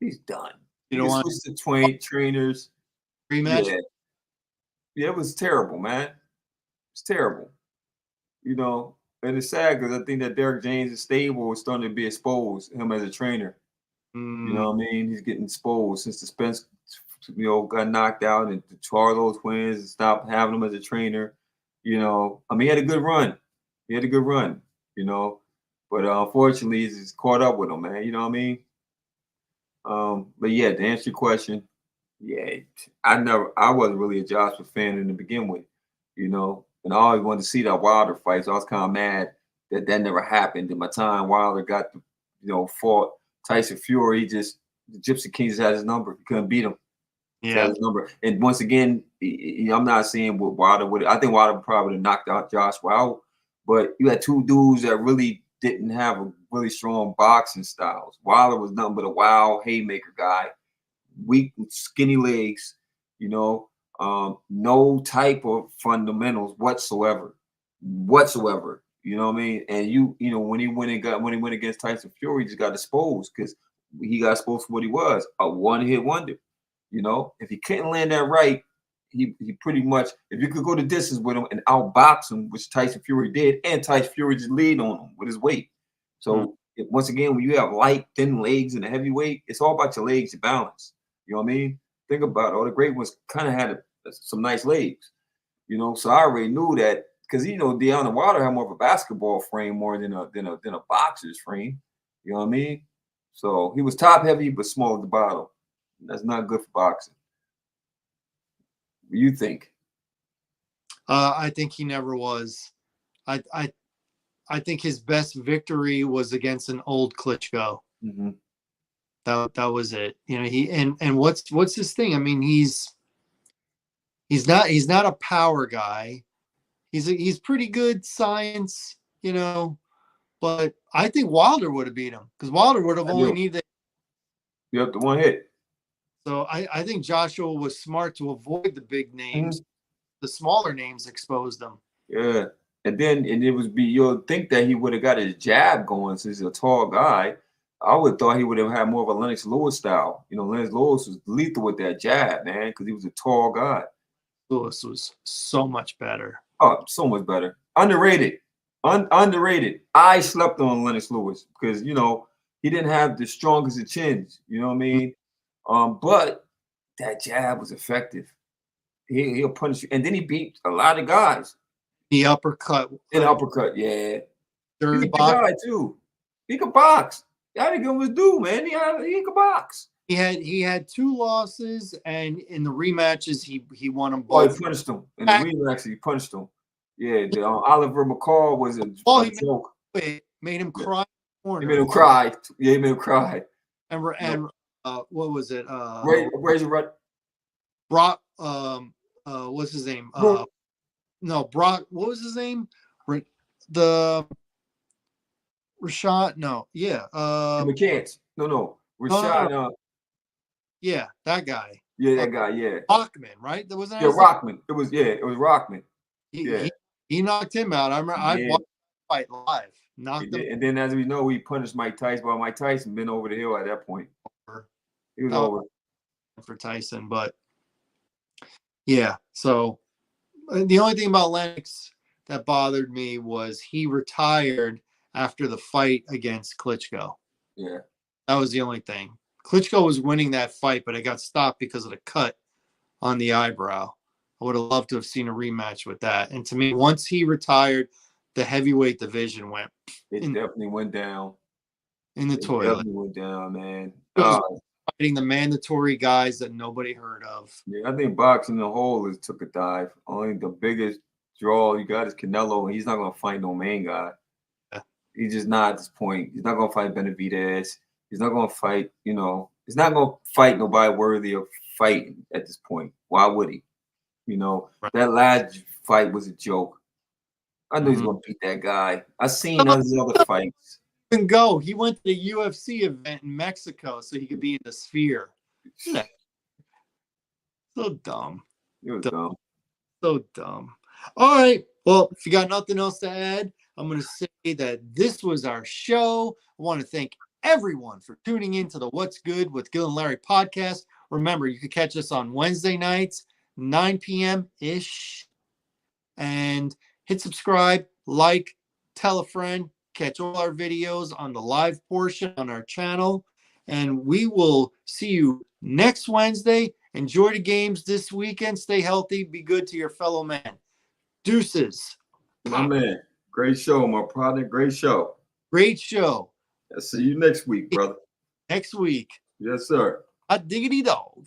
He's done. You don't want switch to trainers. rematch? Yeah, it was terrible, man. It's terrible. You know, and it's sad because I think that Derek James' stable is starting to be exposed, him as a trainer. You know what I mean? He's getting exposed since the Spence, got knocked out and the Charlo twins and stopped having him as a trainer. You know, I mean, he had a good run. You know, but unfortunately, he's caught up with him, man. You know what I mean? But yeah, to answer your question, yeah, I wasn't really a Joshua fan in the begin with, you know, and I always wanted to see that Wilder fight. So I was kind of mad that never happened. At my time, Wilder got, fought Tyson Fury. The Gypsy King just had his number. He couldn't beat him. Yeah. His number. And once again, I'm not saying what Wilder would. I think Wilder probably would have knocked out Joshua out. But you had two dudes that really didn't have a really strong boxing styles. Wilder was nothing but a wild haymaker guy, weak, skinny legs, no type of fundamentals whatsoever. You know what I mean? And when he went against Tyson Fury, he just got exposed because he got exposed for what he was, a one-hit wonder. You know, if he couldn't land that right, he pretty much, if you could go the distance with him and outbox him, which Tyson Fury did, and Tyson Fury just lead on him with his weight. So once again, when you have light, thin legs and a heavyweight, it's all about your legs, your balance. You know what I mean? Think about it. All the great ones kind of had some nice legs. So I already knew that because Deontay Wilder had more of a basketball frame more than a boxer's frame. You know what I mean? So he was top heavy but small at the bottom. That's not good for boxing. What do you think? I think he never was. I think his best victory was against an old Klitschko. Mm-hmm. That was it. He and what's his thing? I mean, he's not a power guy. He's pretty good science, but I think Wilder would have beat him because Wilder would have only needed. You have the one hit. So I think Joshua was smart to avoid the big names. The smaller names exposed them. Yeah. And you'll think that he would have got his jab going since he's a tall guy. I would have thought he would have had more of a Lennox Lewis style. Lennox Lewis was lethal with that jab, man, because he was a tall guy. Lewis was so much better. Oh, so much better. Underrated. Underrated. I slept on Lennox Lewis because, he didn't have the strongest of chins. You know what I mean? But that jab was effective. He'll punish you. And then he beat a lot of guys. The uppercut. Yeah. He's a big guy, too. He could box. I didn't give him his due, man. He could box. He had 2 losses, and in the rematches, he won them both. Oh, he punished him. In the rematches, he punished him. Yeah, Oliver McCall was a joke. Made him cry. He made him cry. Yeah, he made him cry. And what was it? Razor Brock. What's his name? No, Brock. What was his name? The Rashad. No, yeah. McCants. No. Rashad. Yeah, that guy. Yeah, that guy. Yeah. Rockman, right? There wasn't Yeah, Rockman. It was Rockman. Yeah. he knocked him out. I remember I Yeah. watched the fight live. Knocked him And then, as we know, he punished Mike Tyson. But Mike Tyson been over the hill at that point. over. He was That was over. for Tyson, but yeah. So the only thing about Lennox that bothered me was he retired after the fight against Klitschko. Yeah. That was the only thing. Klitschko was winning that fight, but it got stopped because of the cut on the eyebrow. I would have loved to have seen a rematch with that. And to me, once he retired, the heavyweight division went It definitely went down. in the It toilet. definitely went down, man. It was fighting the mandatory guys that nobody heard of. Yeah, I think boxing the whole has took a dive. Only the biggest draw you got is Canelo, and he's not gonna fight no main guy. Yeah. He's just not at this point. He's not gonna fight Benavidez. He's not gonna fight, he's not gonna fight nobody worthy of fighting at this point. Why would he? Right. That last fight was a joke. I knew he's Mhm. gonna beat that guy. I seen his other fights. Didn't go. He went to the UFC event in Mexico so he could be in the Sphere. Yeah. So dumb. It was dumb. So dumb. All right. Well, if you got nothing else to add, I'm going to say that this was our show. I want to thank everyone for tuning in to the What's Good with Gil and Larry podcast. Remember, you can catch us on Wednesday nights, 9 p.m.-ish. And hit subscribe, like, tell a friend, catch all our videos on the live portion on our channel. And we will see you next Wednesday. Enjoy the games this weekend. Stay healthy. Be good to your fellow man. Deuces. My man. Great show, my product. Great show. Great show. I'll see you next week, brother. Next week. Yes, sir. Hot diggity dog.